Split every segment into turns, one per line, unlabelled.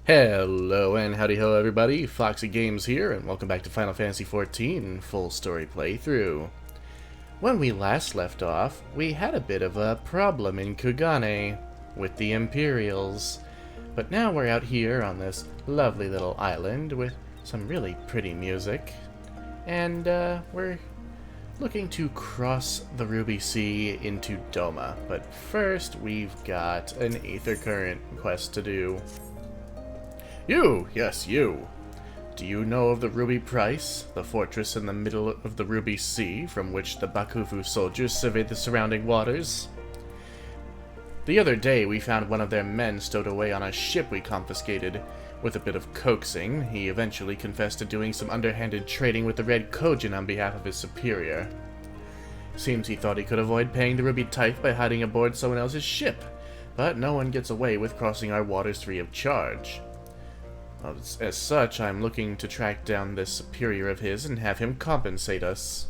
Hello and howdy ho everybody, Foxy Games here, and welcome back to Final Fantasy XIV full story playthrough. When we last left off, we had a bit of a problem in Kugane with the Imperials, but now we're out here on this lovely little island with some really pretty music, and we're looking to cross the Ruby Sea into Doma, but first we've got an Aether Current quest to do. You! Yes, you! Do you know of the Ruby Price, the fortress in the middle of the Ruby Sea from which the Bakufu soldiers surveyed the surrounding waters? The other day we found one of their men stowed away on a ship we confiscated. With a bit of coaxing, he eventually confessed to doing some underhanded trading with the Red Kojin on behalf of his superior. Seems he thought he could avoid paying the Ruby tithe by hiding aboard someone else's ship, but no one gets away with crossing our waters free of charge. As such, I'm looking to track down this superior of his and have him compensate us.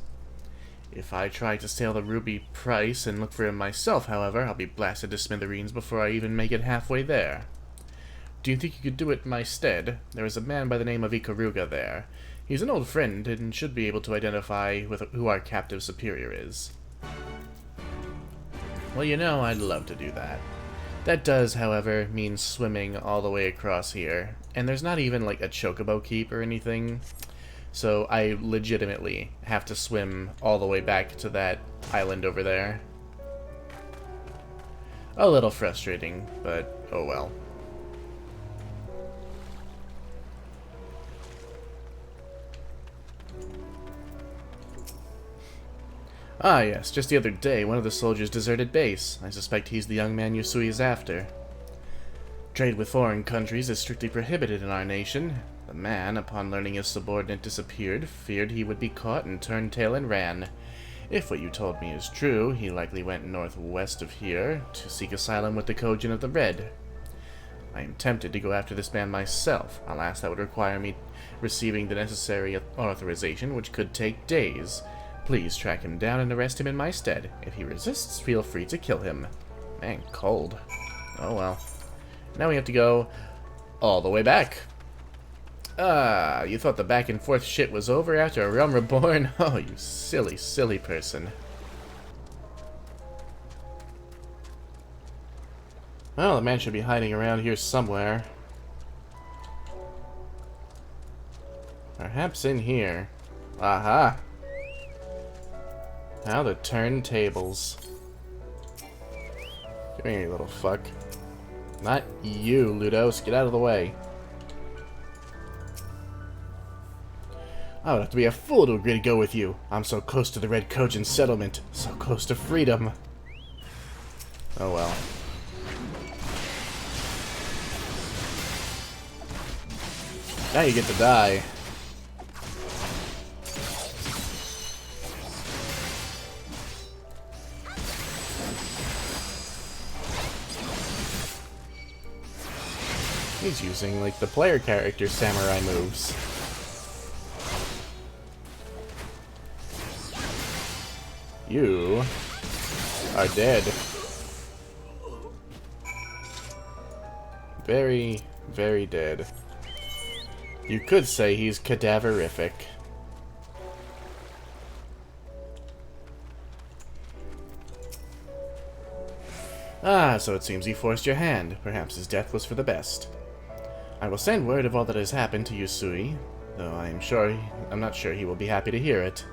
If I try to sail the Ruby Price and look for him myself, however, I'll be blasted to smithereens before I even make it halfway there. Do you think you could do it in my stead? There is a man by the name of Ikaruga there. He's an old friend and should be able to identify who our captive superior is. Well, you know, I'd love to do that. That does, however, mean swimming all the way across here, and there's not even like a chocobo keep or anything, so I legitimately have to swim all the way back to that island over there. A little frustrating, but oh well. Ah yes, just the other day, one of the soldiers deserted base. I suspect he's the young man Yusui is after. Trade with foreign countries is strictly prohibited in our nation. The man, upon learning his subordinate disappeared, feared he would be caught and turned tail and ran. If what you told me is true, he likely went northwest of here to seek asylum with the Kojin of the Red. I am tempted to go after this man myself. Alas, that would require me receiving the necessary authorization, which could take days. Please track him down and arrest him in my stead. If he resists, feel free to kill him. Man, cold. Oh well. Now we have to go all the way back. Ah, you thought the back and forth shit was over after A Realm Reborn? Oh, you silly, silly person. Well, the man should be hiding around here somewhere. Perhaps in here. Aha! How to turn tables. Come here, you little fuck. Not you, Ludos. Get out of the way. I would have to be a fool to agree to go with you. I'm so close to the Red Kojin settlement. So close to freedom. Oh well. Now you get to die. He's using, like, the player character samurai moves. You are dead. Very, very dead. You could say he's cadaverific. Ah, so it seems he forced your hand. Perhaps his death was for the best. I will send word of all that has happened to Yusui, though I'm not sure he will be happy to hear it.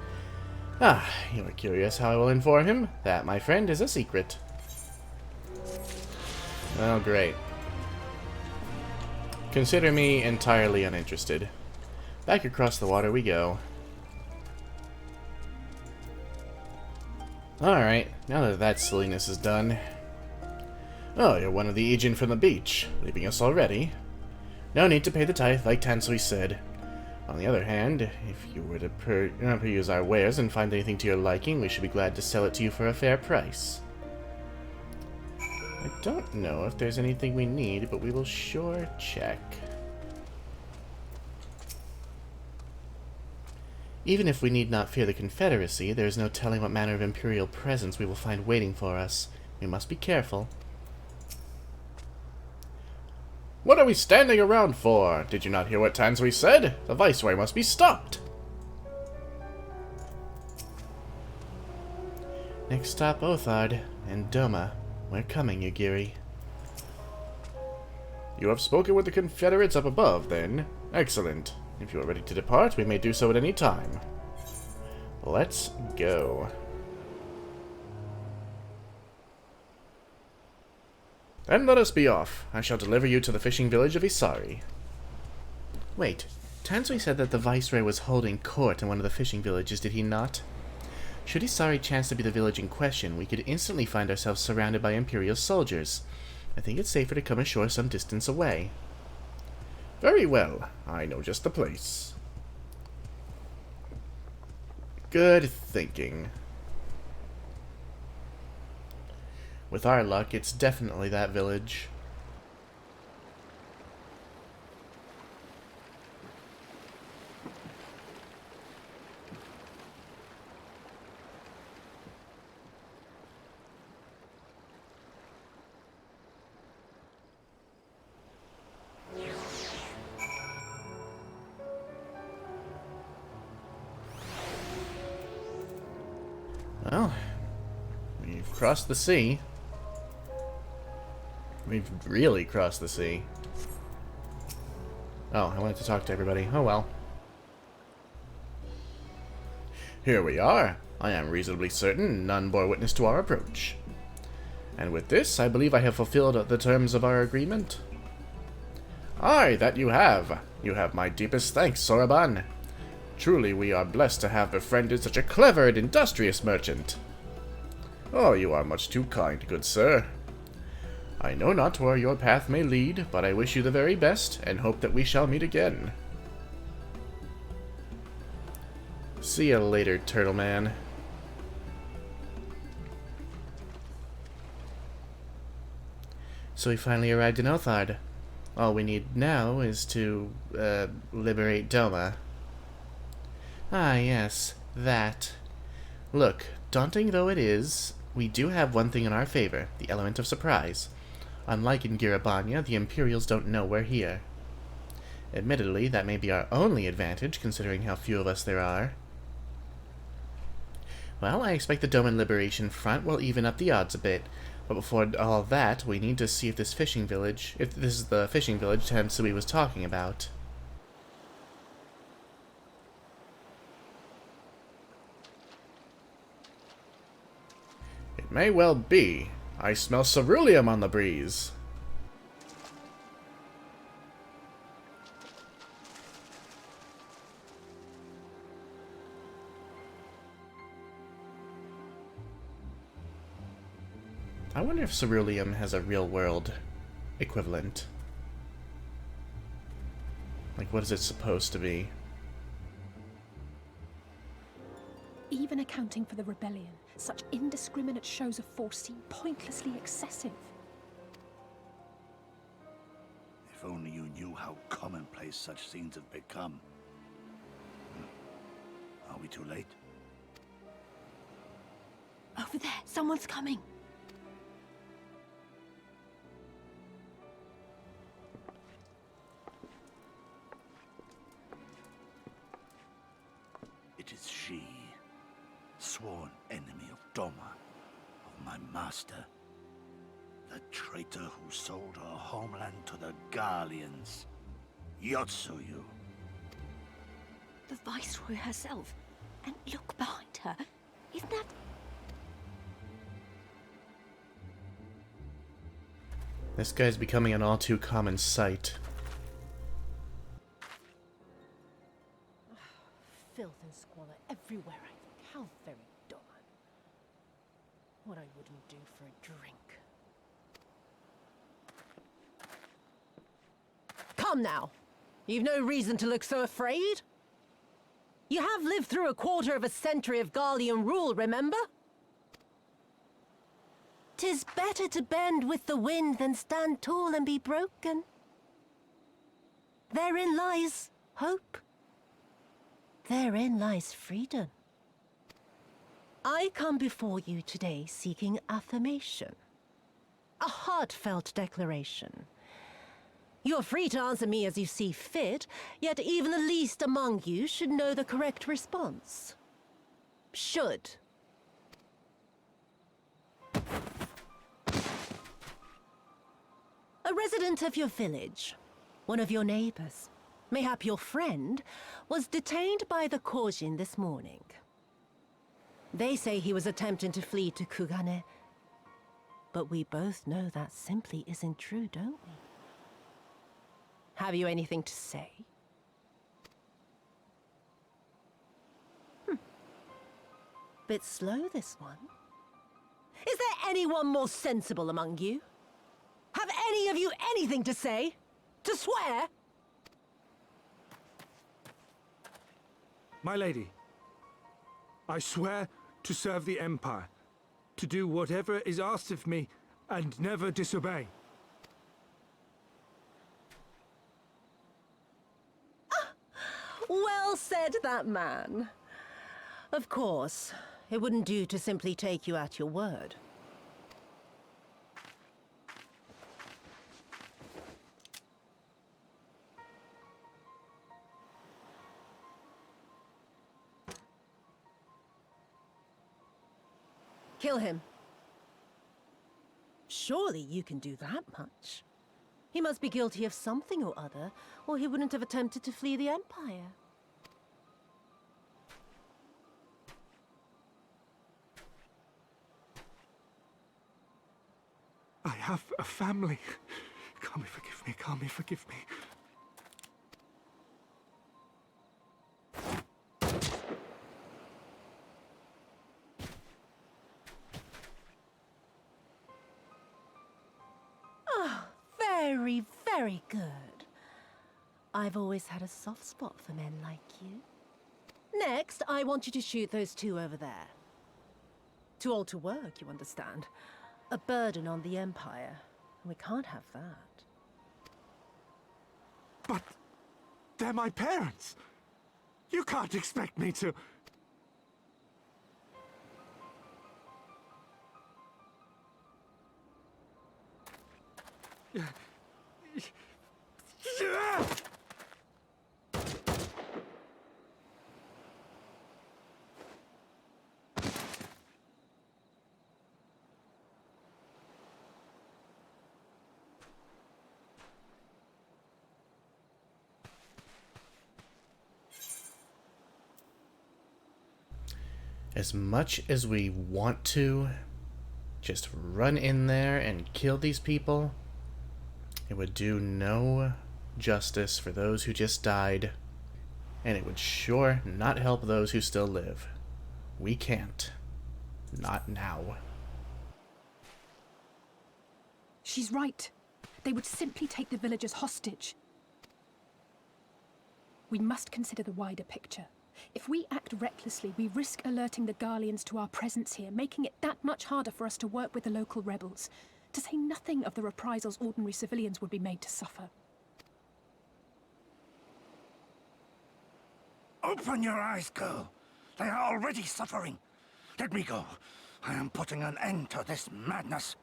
Ah, you are curious how I will inform him? That, my friend, is a secret. Oh, great. Consider me entirely uninterested. Back across the water we go. Alright, now that that silliness is done. Oh, you're one of the Ijin from the beach, leaving us already. No need to pay the tithe, like Tansui said. On the other hand, if you were to peruse our wares and find anything to your liking, we should be glad to sell it to you for a fair price. I don't know if there's anything we need, but we will sure check. Even if we need not fear the Confederacy, there is no telling what manner of Imperial presence we will find waiting for us. We must be careful. What are we standing around for? Did you not hear what Tansui said? The Viceroy must be stopped! Next stop, Othard and Doma. We're coming, Yugiri. You have spoken with the Confederates up above, then? Excellent. If you are ready to depart, we may do so at any time. Let's go. Then let us be off. I shall deliver you to the fishing village of Isari. Wait, Tansui said that the Viceroy was holding court in one of the fishing villages, did he not? Should Isari chance to be the village in question, we could instantly find ourselves surrounded by Imperial soldiers. I think it's safer to come ashore some distance away. Very well. I know just the place. Good thinking. With our luck, it's definitely that village. Well, we've crossed the sea. We've really crossed the sea. Oh, I wanted to talk to everybody. Oh well. Here we are. I am reasonably certain none bore witness to our approach. And with this, I believe I have fulfilled the terms of our agreement. Aye, that you have. You have my deepest thanks, Soraban. Truly, we are blessed to have befriended such a clever and industrious merchant. Oh, you are much too kind, good sir. I know not where your path may lead, but I wish you the very best, and hope that we shall meet again. See you later, Turtle Man. So we finally arrived in Othard. All we need now is to, liberate Doma. Ah, yes, that. Look, daunting though it is, we do have one thing in our favor, the element of surprise. Unlike in Girabanya, the Imperials don't know we're here. Admittedly, that may be our only advantage, considering how few of us there are. Well, I expect the Doma Liberation Front will even up the odds a bit, but before all that, we need to see if this is the fishing village Tansui was talking about. It may well be. I smell ceruleum on the breeze. I wonder if ceruleum has a real-world equivalent. Like, what is it supposed to be?
Even accounting for the rebellion, such indiscriminate shows of force seem pointlessly excessive.
If only you knew how commonplace such scenes have become. Are we too late?
Over there, someone's coming.
It is she, sworn enemy of Doma, of my master. The traitor who sold her homeland to the Garleans. Yotsuyu.
The Viceroy herself. And look behind her. Isn't that...
This guy's becoming an all too common sight.
Filth and squalor everywhere. How very dull. What I wouldn't do for a drink. Come now. You've no reason to look so afraid. You have lived through a quarter of a century of Garlean rule, remember? 'Tis better to bend with the wind than stand tall and be broken. Therein lies hope. Therein lies freedom. I come before you today seeking affirmation. A heartfelt declaration. You're free to answer me as you see fit, yet even the least among you should know the correct response. Should. A resident of your village, one of your neighbors, mayhap your friend, was detained by the Kojin this morning. They say he was attempting to flee to Kugane, but we both know that simply isn't true, don't we? Have you anything to say? Bit slow, this one. Is there anyone more sensible among you? Have any of you anything to say? To swear?
My lady, I swear to serve the Empire, to do whatever is asked of me, and never disobey.
Well said, that man. Of course, it wouldn't do to simply take you at your word. Kill him. Surely you can do that much. He must be guilty of something or other, or he wouldn't have attempted to flee the Empire.
I have a family. Kami, forgive me. Kami, forgive me.
Very, very good. I've always had a soft spot for men like you. Next, I want you to shoot those two over there. Too old to work, you understand. A burden on the Empire. We can't have that.
But they're my parents. You can't expect me to...
As much as we want to just run in there and kill these people, it would do no justice for those who just died, and it would sure not help those who still live. We can't. Not now.
She's right. They would simply take the villagers hostage. We must consider the wider picture. If we act recklessly, we risk alerting the Garleans to our presence here, making it that much harder for us to work with the local rebels. To say nothing of the reprisals ordinary civilians would be made to suffer.
Open your eyes, girl. They are already suffering. Let me go. I am putting an end to this madness.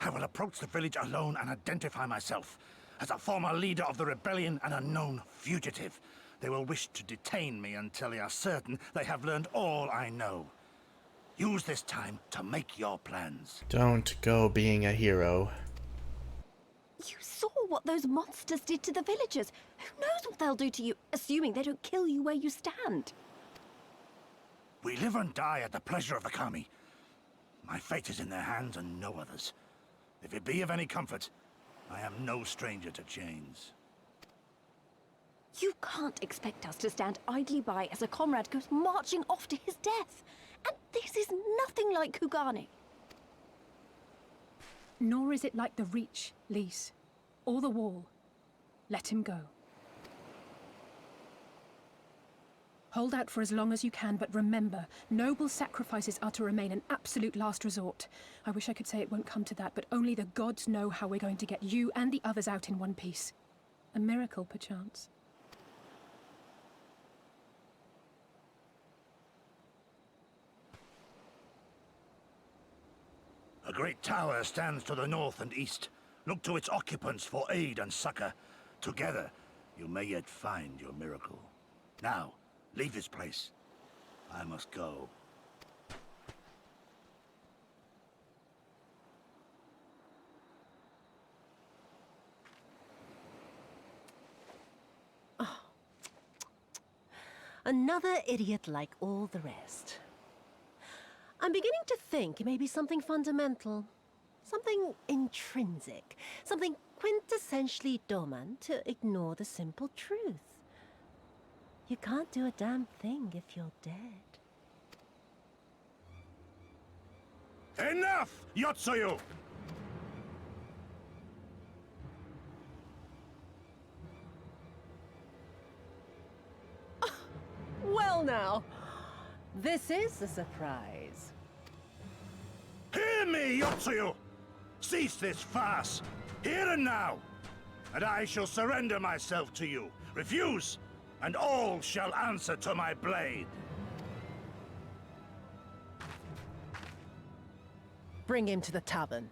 I will approach the village alone and identify myself as a former leader of the rebellion and a known fugitive. They will wish to detain me until they are certain they have learned all I know. Use this time to make your plans.
Don't go being a hero.
You saw what those monsters did to the villagers. Who knows what they'll do to you, assuming they don't kill you where you stand.
We live and die at the pleasure of the Kami. My fate is in their hands and no others. If it be of any comfort, I am no stranger to chains.
You can't expect us to stand idly by as a comrade goes marching off to his death. And this is nothing like Kugane.
Nor is it like the Reach, Lise, or the Wall. Let him go. Hold out for as long as you can, but remember, noble sacrifices are to remain an absolute last resort. I wish I could say it won't come to that, but only the gods know how we're going to get you and the others out in one piece. A miracle, perchance.
A great tower stands to the north and east. Look to its occupants for aid and succor. Together, you may yet find your miracle. Now, leave this place. I must go.
Another idiot like all the rest. I'm beginning to think it may be something fundamental. Something intrinsic. Something quintessentially Doman to ignore the simple truth. You can't do a damn thing if you're dead.
Enough, Yotsuyu!
Well now, this is a surprise.
Hear me, Yotsuyu! Cease this farce, here and now, and I shall surrender myself to you. Refuse, and all shall answer to my blade.
Bring him to the tavern.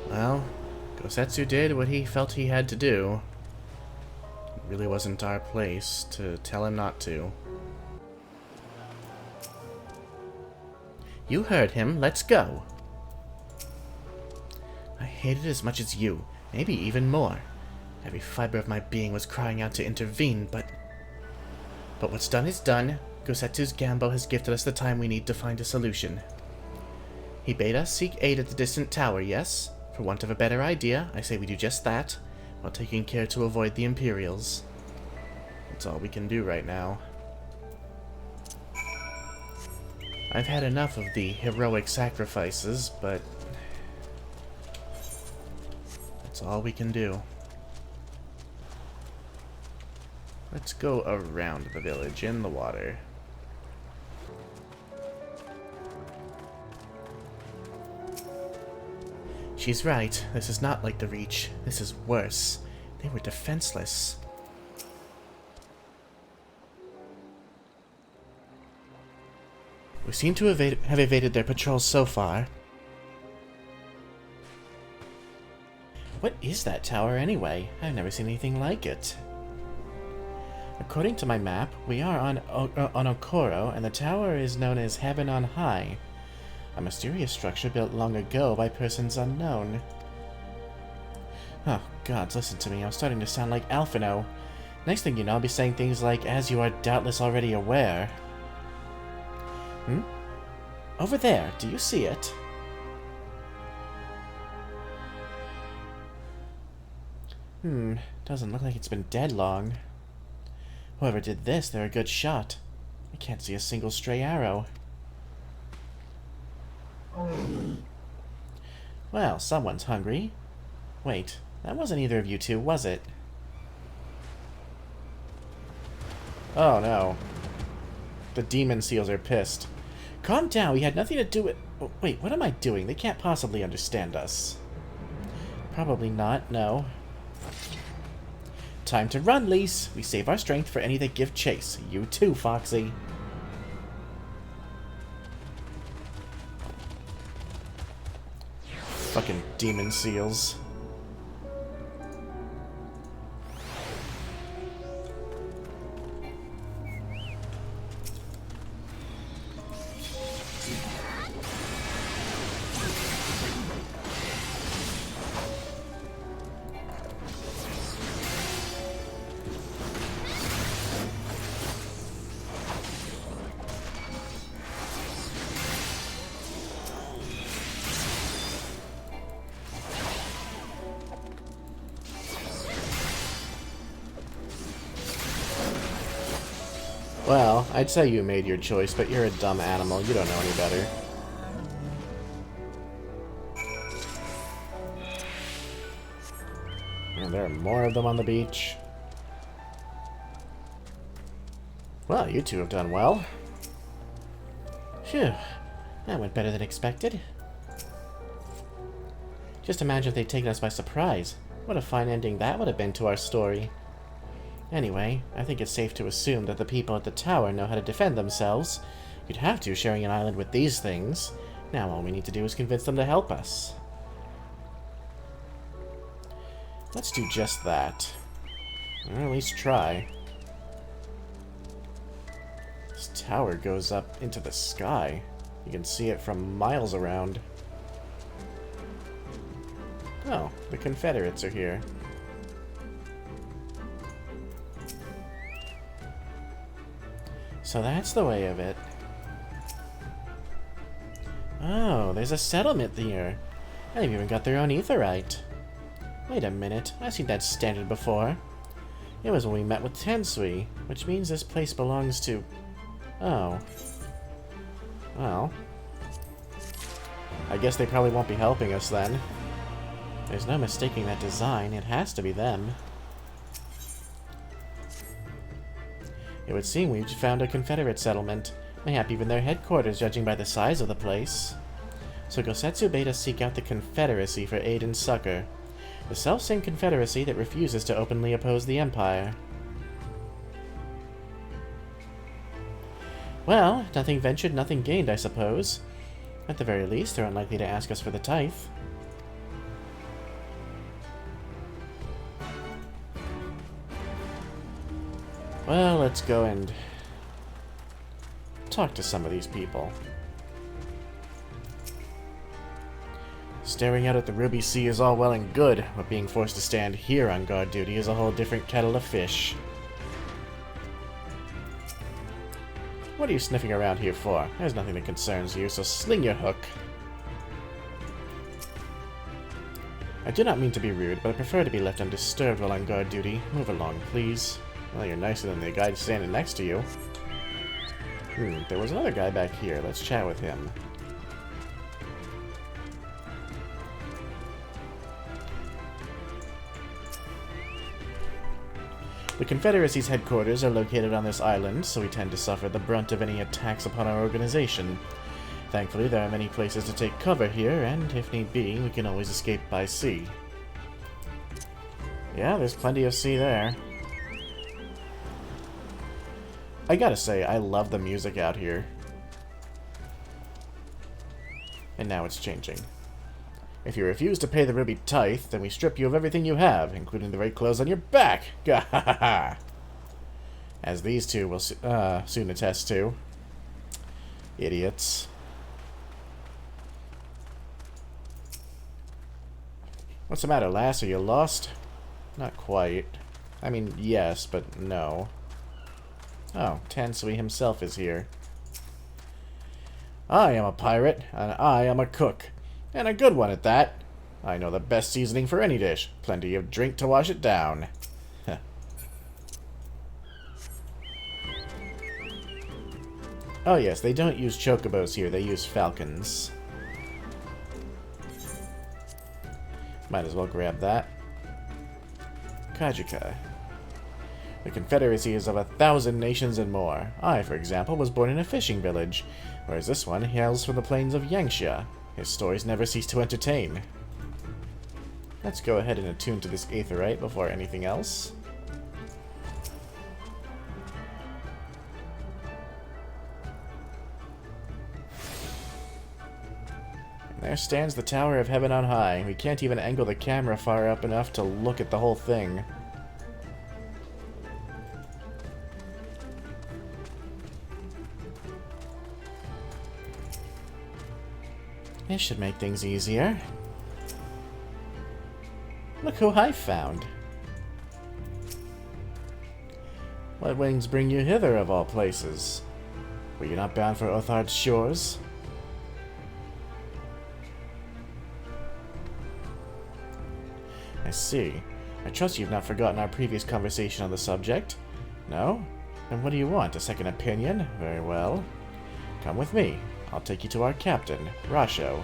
Well, Gosetsu did what he felt he had to do. It really wasn't our place to tell him not to. You heard him. Let's go. I hate it as much as you, maybe even more. Every fiber of my being was crying out to intervene, but what's done is done. Gosetsu's Gambo has gifted us the time we need to find a solution. He bade us seek aid at the distant tower, yes? For want of a better idea, I say we do just that, while taking care to avoid the Imperials. That's all we can do right now. I've had enough of the heroic sacrifices, but that's all we can do. Let's go around the village in the water. She's right. This is not like the Reach. This is worse. They were defenseless. We seem to have evaded their patrols so far. What is that tower anyway? I've never seen anything like it. According to my map, we are on Okoro, and the tower is known as Heaven on High. A mysterious structure built long ago by persons unknown. Oh, gods, listen to me. I'm starting to sound like Alphino. Next thing you know, I'll be saying things like, as you are doubtless already aware. Over there, do you see it? Doesn't look like it's been dead long. Whoever did this, they're a good shot. I can't see a single stray arrow. Well, someone's hungry. Wait, that wasn't either of you two, was it? Oh no. The demon seals are pissed. Calm down, we had nothing to do with... Oh, wait, what am I doing? They can't possibly understand us. Probably not, no. Time to run, Lise. We save our strength for any that give chase. You too, Foxy. Fucking demon seals. Well, I'd say you made your choice, but you're a dumb animal. You don't know any better. And there are more of them on the beach. Well, you two have done well. Phew, that went better than expected. Just imagine if they'd taken us by surprise. What a fine ending that would have been to our story. Anyway, I think it's safe to assume that the people at the tower know how to defend themselves. You'd have to, sharing an island with these things. Now all we need to do is convince them to help us. Let's do just that. Or at least try. This tower goes up into the sky. You can see it from miles around. Oh, the Confederates are here. So that's the way of it. Oh, there's a settlement here. They've even got their own aetherite. Wait a minute, I've seen that standard before. It was when we met with Tensui, which means this place belongs to... Oh. Well. I guess they probably won't be helping us then. There's no mistaking that design. It has to be them. It would seem we've found a Confederate settlement. Mayhap even their headquarters, judging by the size of the place. So Gosetsu bade us seek out the Confederacy for aid and succor. The self-same Confederacy that refuses to openly oppose the Empire. Well, nothing ventured, nothing gained, I suppose. At the very least, they're unlikely to ask us for the tithe. Well, let's go and talk to some of these people. Staring out at the Ruby Sea is all well and good, but being forced to stand here on guard duty is a whole different kettle of fish. What are you sniffing around here for? There's nothing that concerns you, so sling your hook. I do not mean to be rude, but I prefer to be left undisturbed while on guard duty. Move along, please. Well, you're nicer than the guy standing next to you. There was another guy back here. Let's chat with him. The Confederacy's headquarters are located on this island, so we tend to suffer the brunt of any attacks upon our organization. Thankfully, there are many places to take cover here, and if need be, we can always escape by sea. Yeah, there's plenty of sea there. I gotta say, I love the music out here. And now it's changing. If you refuse to pay the Ruby tithe, then we strip you of everything you have, including the very clothes on your back! Gahaha! As these two will soon attest to. Idiots. What's the matter, lass? Are you lost? Not quite. I mean, yes, but no. Oh, Tensui himself is here. I am a pirate, and I am a cook. And a good one at that. I know the best seasoning for any dish. Plenty of drink to wash it down. Oh yes, they don't use chocobos here, they use falcons. Might as well grab that. Kajika. The Confederacy is of 1,000 nations and more. I, for example, was born in a fishing village, whereas this one hails from the plains of Yangxia. His stories never cease to entertain. Let's go ahead and attune to this aetherite before anything else. And there stands the Tower of Heaven on high. We can't even angle the camera far up enough to look at the whole thing. This should make things easier. Look who I found. What wings bring you hither, of all places? Were you not bound for Othard's shores? I see. I trust you've not forgotten our previous conversation on the subject. No? Then what do you want? A second opinion? Very well. Come with me. I'll take you to our captain, Rasho.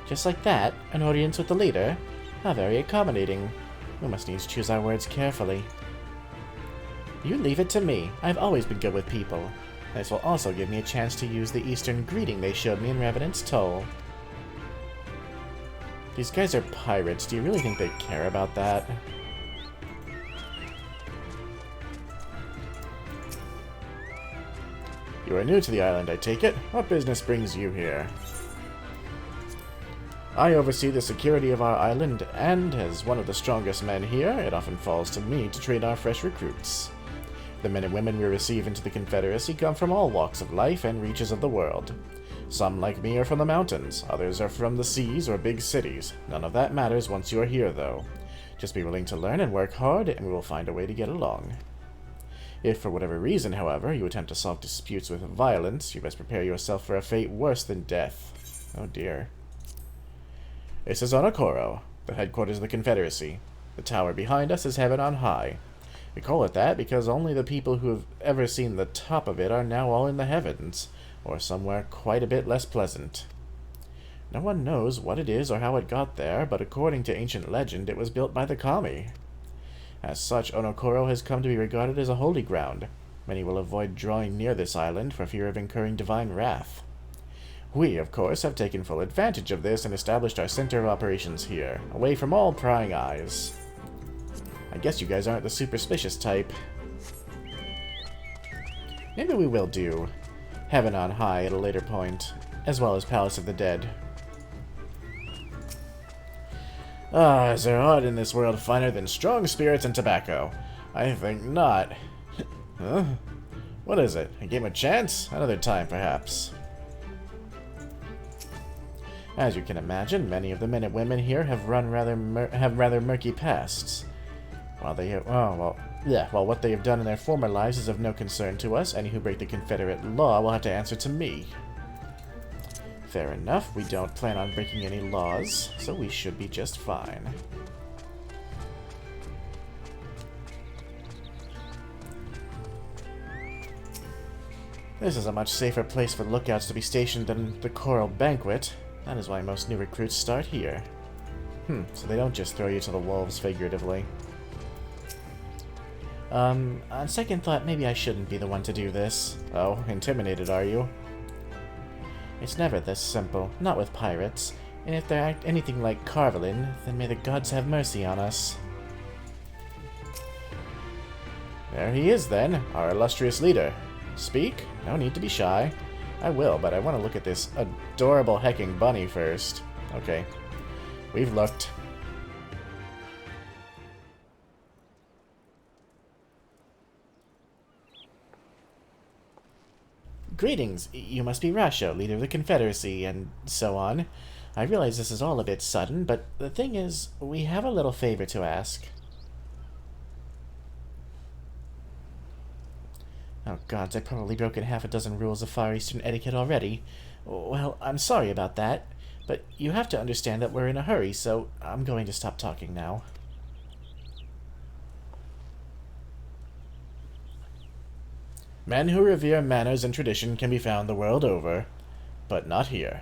Just like that? An audience with the leader? How very accommodating. We must needs choose our words carefully. You leave it to me. I've always been good with people. This will also give me a chance to use the Eastern greeting they showed me in Revenant's Toll. These guys are pirates. Do you really think they care about that? You are new to the island, I take it? What business brings you here? I oversee the security of our island, and as one of the strongest men here, it often falls to me to train our fresh recruits. The men and women we receive into the Confederacy come from all walks of life and reaches of the world. Some, like me, are from the mountains, others are from the seas or big cities. None of that matters once you are here, though. Just be willing to learn and work hard, and we will find a way to get along. If, for whatever reason, however, you attempt to solve disputes with violence, you best prepare yourself for a fate worse than death. Oh dear. This is Onokoro, the headquarters of the Confederacy. The tower behind us is Heaven on High. We call it that because only the people who have ever seen the top of it are now all in the heavens, or somewhere quite a bit less pleasant. No one knows what it is or how it got there, but according to ancient legend, it was built by the kami. As such, Onokoro has come to be regarded as a holy ground. Many will avoid drawing near this island for fear of incurring divine wrath. We, of course, have taken full advantage of this and established our center of operations here, away from all prying eyes. I guess you guys aren't the superstitious type. Maybe we will do Heaven on High at a later point, as well as Palace of the Dead. Ah, is there aught in this world finer than strong spirits and tobacco? I think not. Huh? What is it? A game of chance? Another time, perhaps. As you can imagine, many of the men and women here have rather murky pasts. While what they have done in their former lives is of no concern to us, any who break the Confederate law will have to answer to me. Fair enough, we don't plan on breaking any laws, so we should be just fine. This is a much safer place for lookouts to be stationed than the Choral Banquet. That is why most new recruits start here. So they don't just throw you to the wolves, figuratively. On second thought, maybe I shouldn't be the one to do this. Oh, intimidated, are you? It's never this simple, not with pirates. And if they're anything like Carvelin, then may the gods have mercy on us. There he is, then, our illustrious leader. Speak? No need to be shy. I will, but I want to look at this adorable hecking bunny first. Okay. We've looked. Greetings. You must be Rasho, leader of the Confederacy, and so on. I realize this is all a bit sudden, but the thing is, we have a little favor to ask. Oh gods, I've probably broken half a dozen rules of Far Eastern etiquette already. Well, I'm sorry about that, but you have to understand that we're in a hurry, so I'm going to stop talking now. Men who revere manners and tradition can be found the world over, but not here.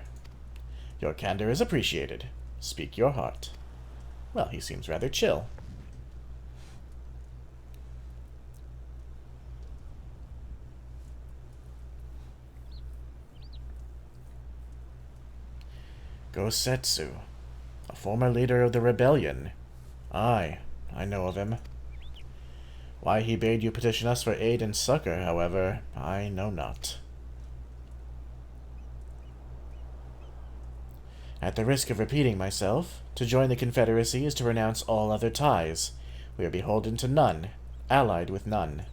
Your candor is appreciated. Speak your heart. Well, he seems rather chill. Gosetsu, a former leader of the rebellion. Aye, I know of him. Why he bade you petition us for aid and succor, however, I know not. At the risk of repeating myself, to join the Confederacy is to renounce all other ties. We are beholden to none, allied with none.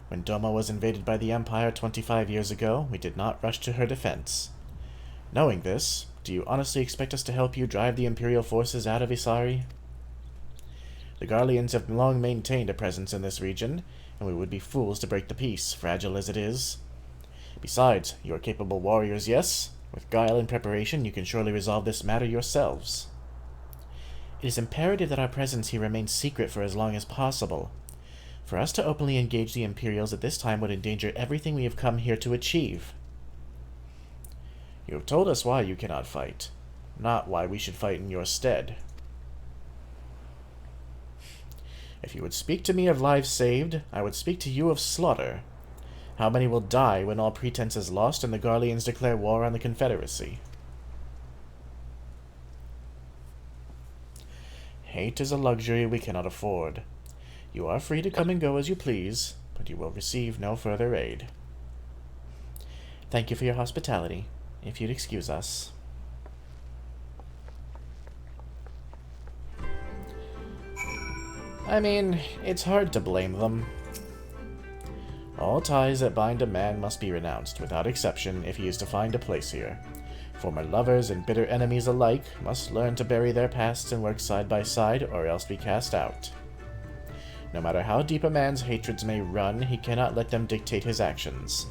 When Doma was invaded by the Empire 25 years ago, we did not rush to her defense. Knowing this, do you honestly expect us to help you drive the Imperial forces out of Isari? The Garleans have long maintained a presence in this region, and we would be fools to break the peace, fragile as it is. Besides, you are capable warriors, yes? With guile and preparation, you can surely resolve this matter yourselves. It is imperative that our presence here remains secret for as long as possible. For us to openly engage the Imperials at this time would endanger everything we have come here to achieve. You have told us why you cannot fight, not why we should fight in your stead. If you would speak to me of lives saved, I would speak to you of slaughter. How many will die when all pretense is lost and the Garleans declare war on the Confederacy? Hate is a luxury we cannot afford. You are free to come and go as you please, but you will receive no further aid. Thank you for your hospitality. If you'd excuse us. I mean, it's hard to blame them. All ties that bind a man must be renounced, without exception, if he is to find a place here. Former lovers and bitter enemies alike must learn to bury their pasts and work side by side, or else be cast out. No matter how deep a man's hatreds may run, he cannot let them dictate his actions.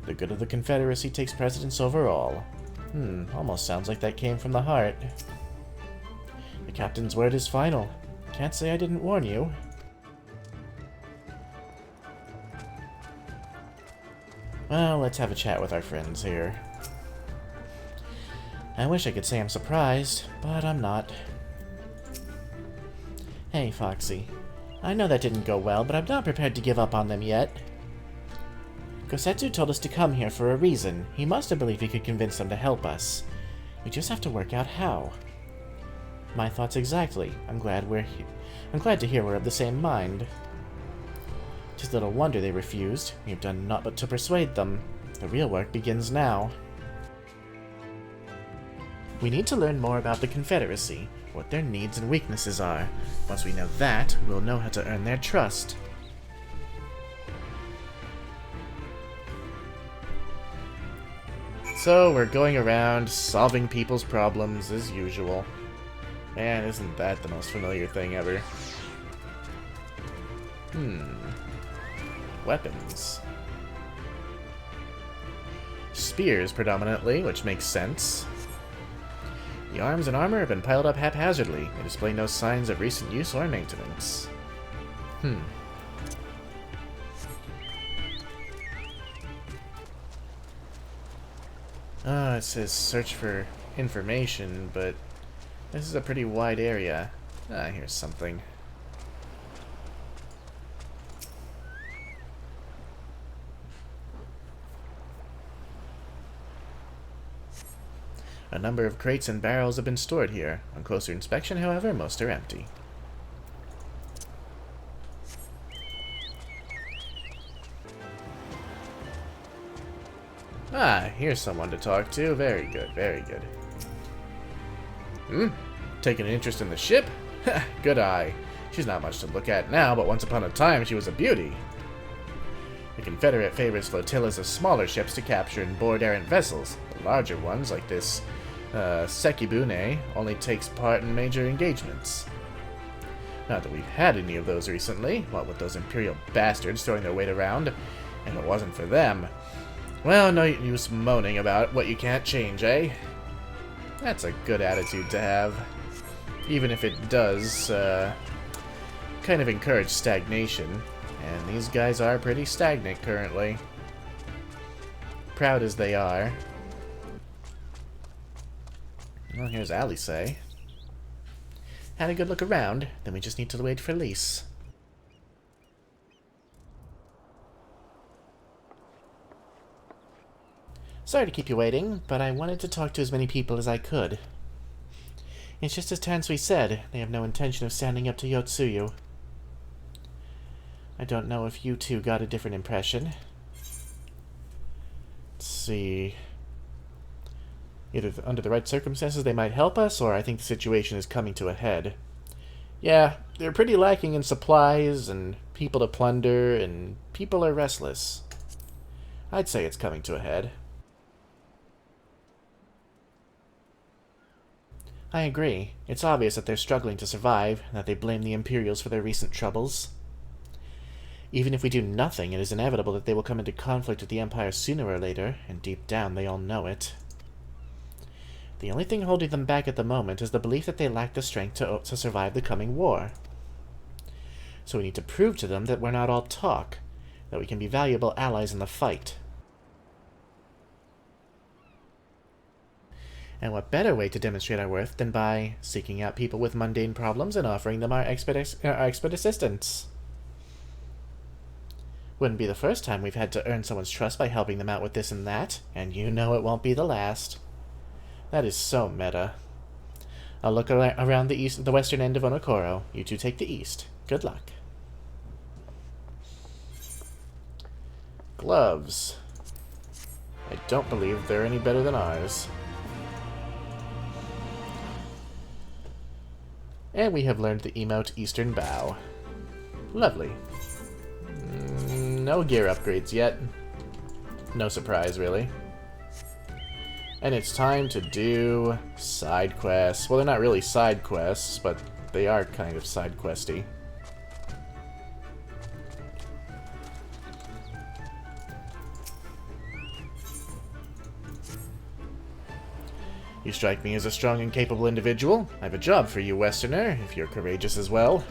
The good of the Confederacy takes precedence over all. Almost sounds like that came from the heart. The captain's word is final. Can't say I didn't warn you. Well, let's have a chat with our friends here. I wish I could say I'm surprised, but I'm not. Hey, Foxy. I know that didn't go well, but I'm not prepared to give up on them yet. Gosetsu told us to come here for a reason. He must have believed he could convince them to help us. We just have to work out how. My thoughts exactly. I'm glad to hear we're of the same mind. Tis little wonder they refused. We have done naught but to persuade them. The real work begins now. We need to learn more about the Confederacy, what their needs and weaknesses are. Once we know that, we'll know how to earn their trust. So, we're going around solving people's problems as usual. Man, isn't that the most familiar thing ever? Weapons. Spears, predominantly, which makes sense. The arms and armor have been piled up haphazardly. They display no signs of recent use or maintenance. It says search for information, but this is a pretty wide area. Here's something. A number of crates and barrels have been stored here. On closer inspection, however, most are empty. Here's someone to talk to. Very good, very good. Taking an interest in the ship? Good eye. She's not much to look at now, but once upon a time she was a beauty. The Confederate favors flotillas of smaller ships to capture and board errant vessels. The larger ones, like this Sekibune, only takes part in major engagements. Not that we've had any of those recently, what with those Imperial bastards throwing their weight around. If it wasn't for them... Well, no use moaning about what you can't change, eh? That's a good attitude to have. Even if it does, kind of encourage stagnation. And these guys are pretty stagnant currently. Proud as they are. Well, here's Alice. Had a good look around, then we just need to wait for Lise. Sorry to keep you waiting, but I wanted to talk to as many people as I could. It's just as Tansui said, they have no intention of standing up to Yotsuyu. I don't know if you two got a different impression. Let's see... Either under the right circumstances they might help us, or I think the situation is coming to a head. Yeah, they're pretty lacking in supplies, and people to plunder, and people are restless. I'd say it's coming to a head. I agree. It's obvious that they're struggling to survive, and that they blame the Imperials for their recent troubles. Even if we do nothing, it is inevitable that they will come into conflict with the Empire sooner or later, and deep down they all know it. The only thing holding them back at the moment is the belief that they lack the strength to survive the coming war. So we need to prove to them that we're not all talk, that we can be valuable allies in the fight. And what better way to demonstrate our worth than by seeking out people with mundane problems and offering them our expert assistance? Wouldn't be the first time we've had to earn someone's trust by helping them out with this and that, and you know it won't be the last. That is so meta. I'll look around the western end of Onokoro. You two take the east. Good luck. Gloves. I don't believe they're any better than ours. And we have learned the emote Eastern Bow. Lovely. No gear upgrades yet. No surprise, really. And it's time to do side quests. Well, they're not really side quests, but they are kind of side questy. You strike me as a strong and capable individual. I have a job for you, Westerner, if you're courageous as well.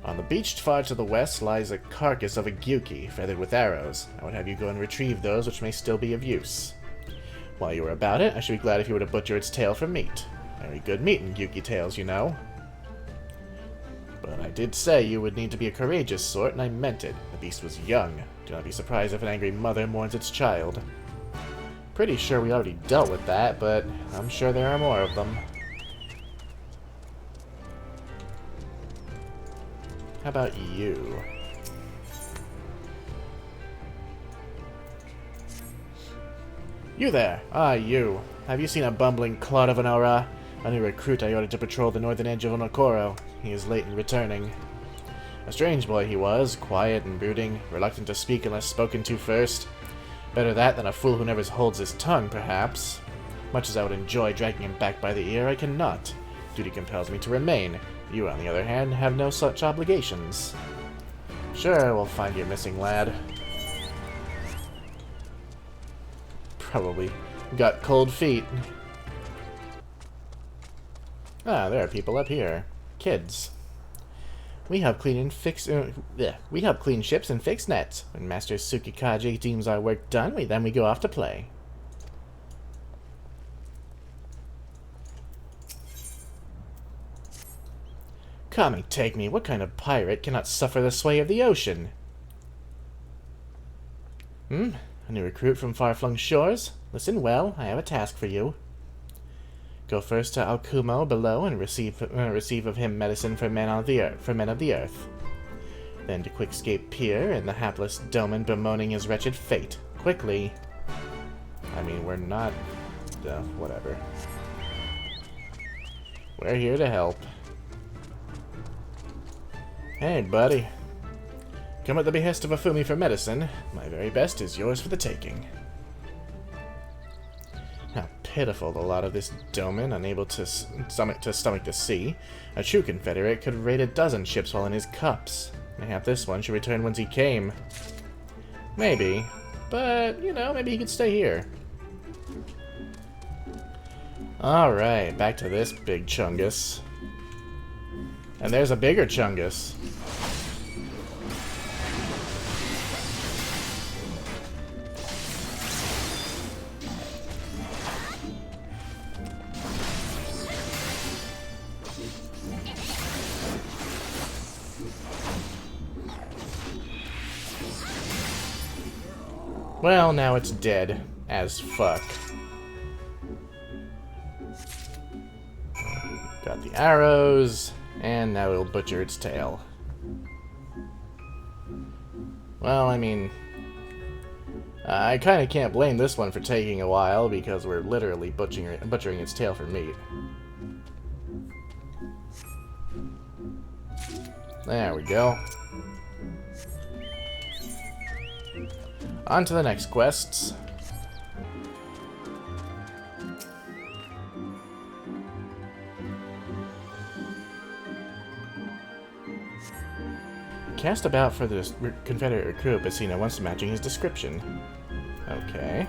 On the beach far to the west lies a carcass of a gyuki, feathered with arrows. I would have you go and retrieve those which may still be of use. While you were about it, I should be glad if you were to butcher its tail for meat. Very good meat in gyuki tails, you know. But I did say you would need to be a courageous sort, and I meant it. The beast was young. Do not be surprised if an angry mother mourns its child. Pretty sure we already dealt with that, but I'm sure there are more of them. How about you? You there! Ah, you. Have you seen a bumbling clod of an aura? A new recruit I ordered to patrol the northern edge of Onokoro. He is late in returning. A strange boy he was, quiet and brooding, reluctant to speak unless spoken to first. Better that than a fool who never holds his tongue, perhaps. Much as I would enjoy dragging him back by the ear, I cannot. Duty compels me to remain. You, on the other hand, have no such obligations. Sure, we'll find your missing lad. Probably got cold feet. Ah, there are people up here. Kids. We help clean and fix. We help clean ships and fix nets. When Master Tsukikaze deems our work done, then we go off to play. Come and take me. What kind of pirate cannot suffer the sway of the ocean? A new recruit from far-flung shores? Listen well, I have a task for you. Go first to Alkumo below and receive of him medicine for men of the earth. Then to Quickscape Pier and the hapless Doman bemoaning his wretched fate. Quickly. I mean, we're not... whatever. We're here to help. Hey, buddy. Come at the behest of Afumi for medicine. My very best is yours for the taking. How pitiful the lot of this Doman, unable to stomach the sea. A true Confederate could raid a dozen ships while in his cups. Mayhap this one should return whence he came. Maybe. But, you know, maybe he could stay here. Alright, back to this big chungus. And there's a bigger chungus. Well, now it's dead. As fuck. Got the arrows, and now we'll butcher its tail. Well, I mean... I kinda can't blame this one for taking a while, because we're literally butchering its tail for meat. There we go. On to the next quests. Cast about for the Confederate recruit, but Sina wants matching his description. Okay.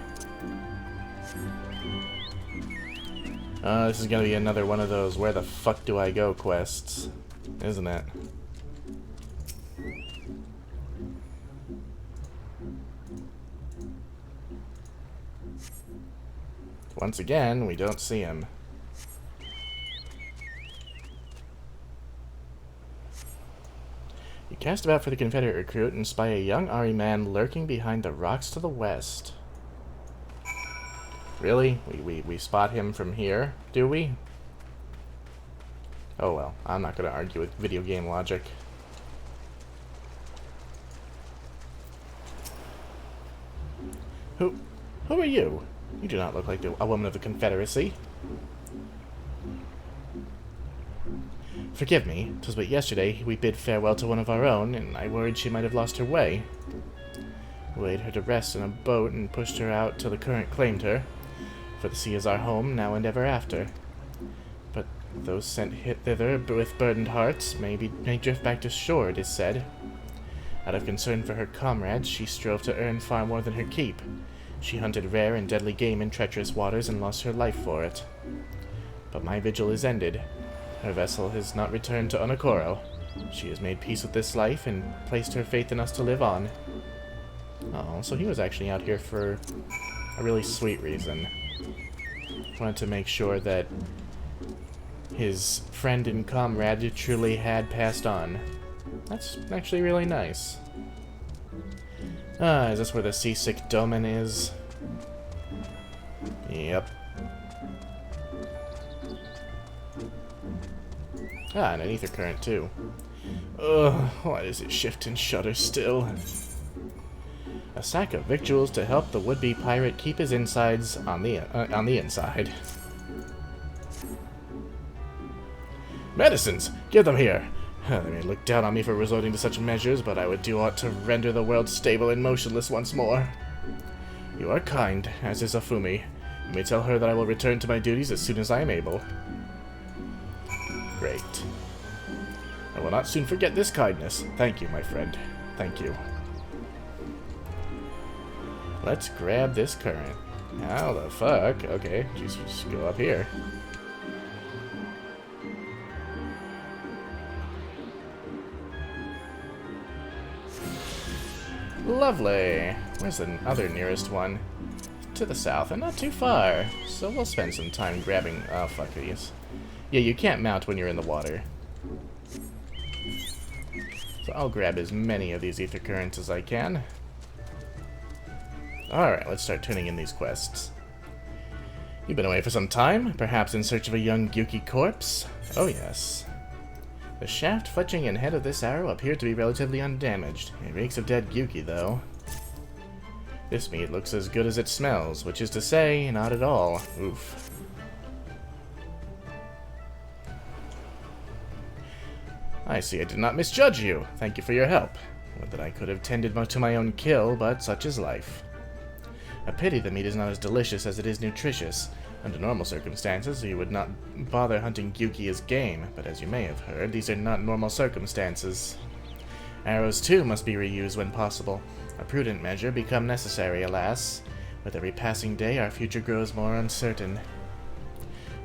This is gonna be another one of those where the fuck do I go quests, isn't it? Once again, we don't see him. You cast about for the Confederate recruit and spy a young Ari man lurking behind the rocks to the west. Really? We spot him from here, do we? Oh well, I'm not going to argue with video game logic. Who are you? You do not look like a woman of the Confederacy. Forgive me, 'twas but yesterday we bid farewell to one of our own, and I worried she might have lost her way. We laid her to rest in a boat and pushed her out till the current claimed her, for the sea is our home now and ever after. But those sent thither with burdened hearts may drift back to shore, it is said. Out of concern for her comrades, she strove to earn far more than her keep. She hunted rare and deadly game in treacherous waters and lost her life for it. But my vigil is ended. Her vessel has not returned to Onokoro. She has made peace with this life and placed her faith in us to live on. Oh, so he was actually out here for a really sweet reason. Wanted to make sure that his friend and comrade truly had passed on. That's actually really nice. Ah, is this where the seasick Doma is? Yep. Ah, and an ether current too. Ugh, why does it shift and shudder still? A sack of victuals to help the would-be pirate keep his insides on the inside. Medicines! Give them here! They may look down on me for resorting to such measures, but I would do aught to render the world stable and motionless once more. You are kind, as is Afumi. You may tell her that I will return to my duties as soon as I am able. Great. I will not soon forget this kindness. Thank you, my friend. Thank you. Let's grab this current. How the fuck? Okay, just go up here. Lovely. Where's the other nearest one? To the south, and not too far. So we'll spend some time grabbing... Oh, fuck these. Yeah, you can't mount when you're in the water. So I'll grab as many of these ether currents as I can. Alright, let's start turning in these quests. You've been away for some time, perhaps in search of a young Gyuki corpse? Oh yes. The shaft, fletching, and head of this arrow appear to be relatively undamaged. It reeks of dead Gyuki, though. This meat looks as good as it smells, which is to say, not at all. Oof. I see I did not misjudge you. Thank you for your help. Would that I could have tended to my own kill, but such is life. A pity the meat is not as delicious as it is nutritious. Under normal circumstances, you would not bother hunting Gyuki as game, but as you may have heard, these are not normal circumstances. Arrows, too, must be reused when possible. A prudent measure become necessary, alas. With every passing day, our future grows more uncertain.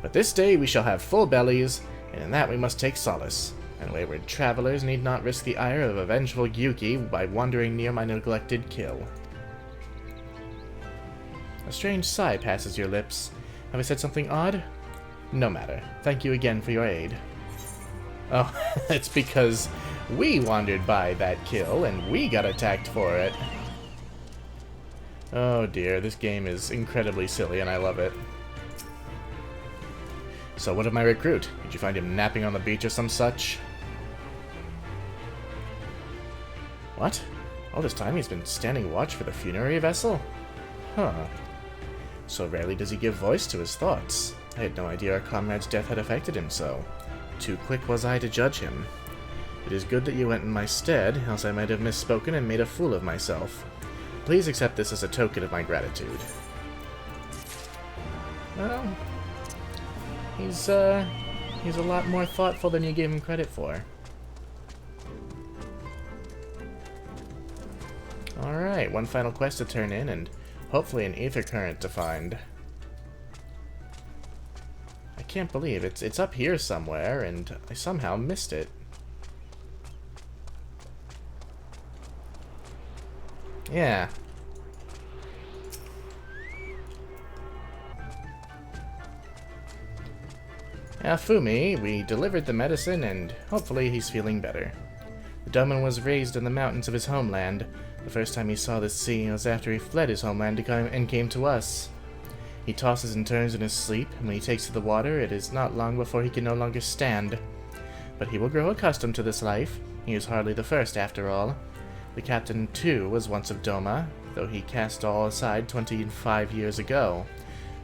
But this day we shall have full bellies, and in that we must take solace. And wayward travelers need not risk the ire of a vengeful Gyuki by wandering near my neglected kill. A strange sigh passes your lips. Have I said something odd? No matter. Thank you again for your aid. Oh, it's because we wandered by that kill and we got attacked for it. Oh dear, this game is incredibly silly and I love it. So what of my recruit? Did you find him napping on the beach or some such? What? All this time he's been standing watch for the funerary vessel? Huh. So rarely does he give voice to his thoughts. I had no idea our comrade's death had affected him so. Too quick was I to judge him. It is good that you went in my stead, else I might have misspoken and made a fool of myself. Please accept this as a token of my gratitude. Well, he's a lot more thoughtful than you gave him credit for. Alright, one final quest to turn in, and hopefully an ether current to find. I can't believe it's up here somewhere, and I somehow missed it. Yeah. Fumi, we delivered the medicine and hopefully he's feeling better. The Doman was raised in the mountains of his homeland. The first time he saw the sea was after he fled his homeland and came to us. He tosses and turns in his sleep, and when he takes to the water, it is not long before he can no longer stand. But he will grow accustomed to this life. He is hardly the first, after all. The captain, too, was once of Doma, though he cast all aside 25 years ago,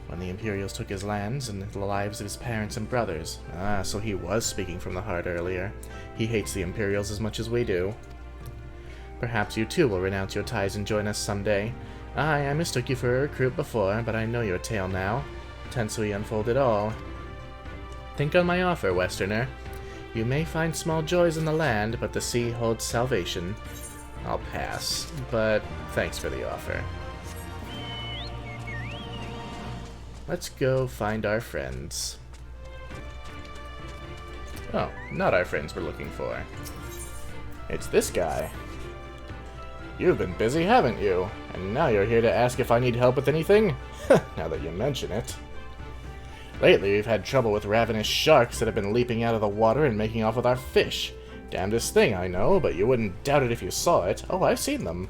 when the Imperials took his lands and the lives of his parents and brothers. Ah, so he was speaking from the heart earlier. He hates the Imperials as much as we do. Perhaps you too will renounce your ties and join us someday. I mistook you for a recruit before, but I know your tale now. Tensui unfolded all. Think on my offer, Westerner. You may find small joys in the land, but the sea holds salvation. I'll pass, but thanks for the offer. Let's go find our friends. Oh, not our friends we're looking for. It's this guy. You've been busy, haven't you? And now you're here to ask if I need help with anything? Now that you mention it. Lately, we've had trouble with ravenous sharks that have been leaping out of the water and making off with our fish. Damnedest thing, I know, but you wouldn't doubt it if you saw it. Oh, I've seen them.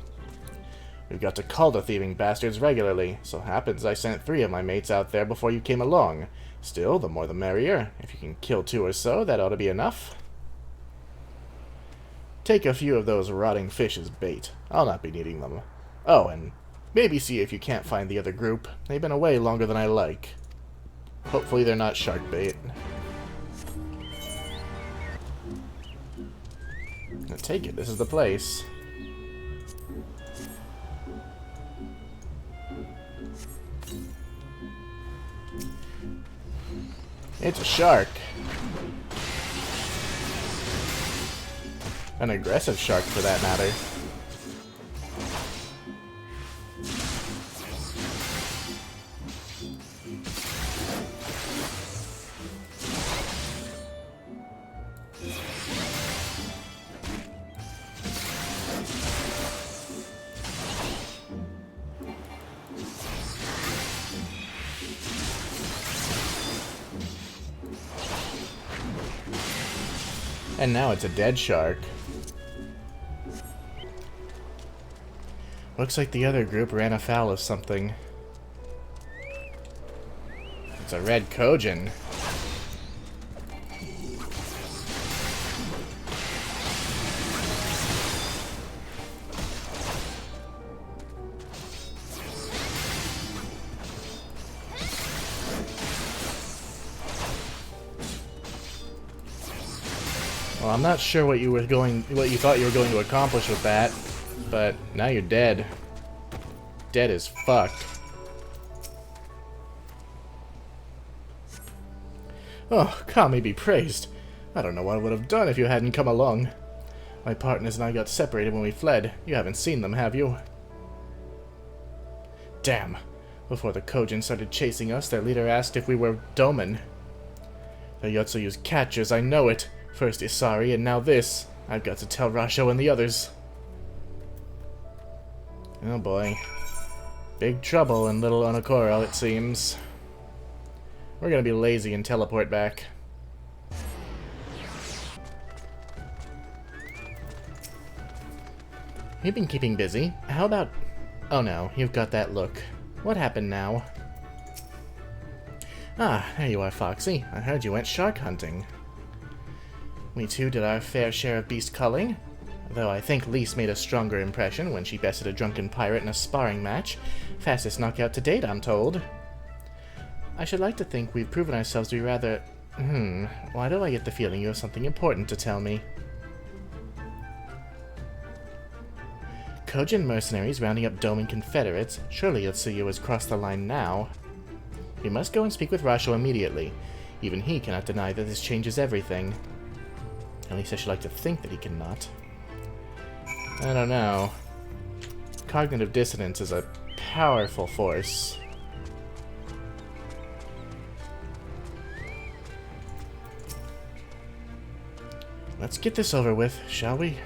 We've got to cull the thieving bastards regularly. So happens I sent 3 of my mates out there before you came along. Still, the more the merrier. If you can kill 2 or so, that ought to be enough. Take a few of those rotting fish as bait. I'll not be needing them. Oh, and maybe see if you can't find the other group. They've been away longer than I like. Hopefully they're not shark bait. Now take it, this is the place. It's a shark. An aggressive shark, for that matter. And now it's a dead shark. Looks like the other group ran afoul of something. It's a red Kojin. Well, I'm not sure what you thought you were going to accomplish with that, but now you're dead. Dead as fuck. Oh, Kami be praised. I don't know what I would have done if you hadn't come along. My partners and I got separated when we fled. You haven't seen them, have you? Damn. Before the Kojin started chasing us, their leader asked if we were Doman. The Yotsuyu's catchers, I know it. First Isari, and now this. I've got to tell Rasho and the others. Oh boy. Big trouble in Little Onokoro, it seems. We're gonna be lazy and teleport back. You've been keeping busy. How about... Oh no, you've got that look. What happened now? Ah, there you are, Foxy. I heard you went shark hunting. We too did our fair share of beast culling, though I think Lise made a stronger impression when she bested a drunken pirate in a sparring match. Fastest knockout to date, I'm told. I should like to think we've proven ourselves to be rather... why do I get the feeling you have something important to tell me? Kojin mercenaries rounding up Doman Confederates. Surely Yotsuyu has crossed the line now. We must go and speak with Rasho immediately. Even he cannot deny that this changes everything. At least I should like to think that he cannot. I don't know. Cognitive dissonance is a powerful force. Let's get this over with, shall we?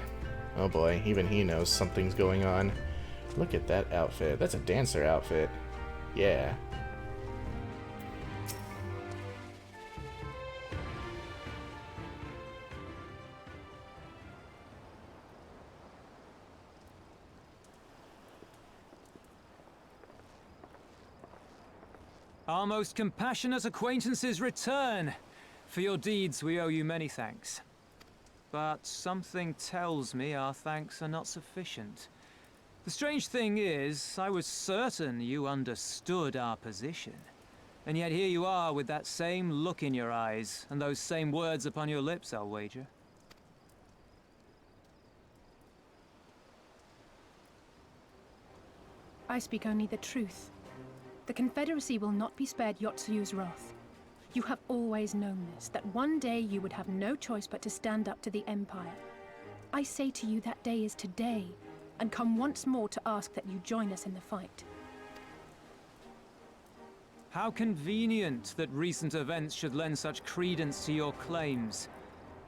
Oh boy, even he knows something's going on. Look at that outfit. That's a dancer outfit. Yeah.
Our most compassionate acquaintances return. For your deeds we owe you many thanks. But something tells me our thanks are not sufficient. The strange thing is, I was certain you understood our position. And yet here you are with that same look in your eyes, and those same words upon your lips, I'll wager.
I speak only the truth. The Confederacy will not be spared Yotsuyu's wrath. You have always known this, that one day you would have no choice but to stand up to the Empire. I say to you that day is today, and come once more to ask that you join us in the fight.
How convenient that recent events should lend such credence to your claims.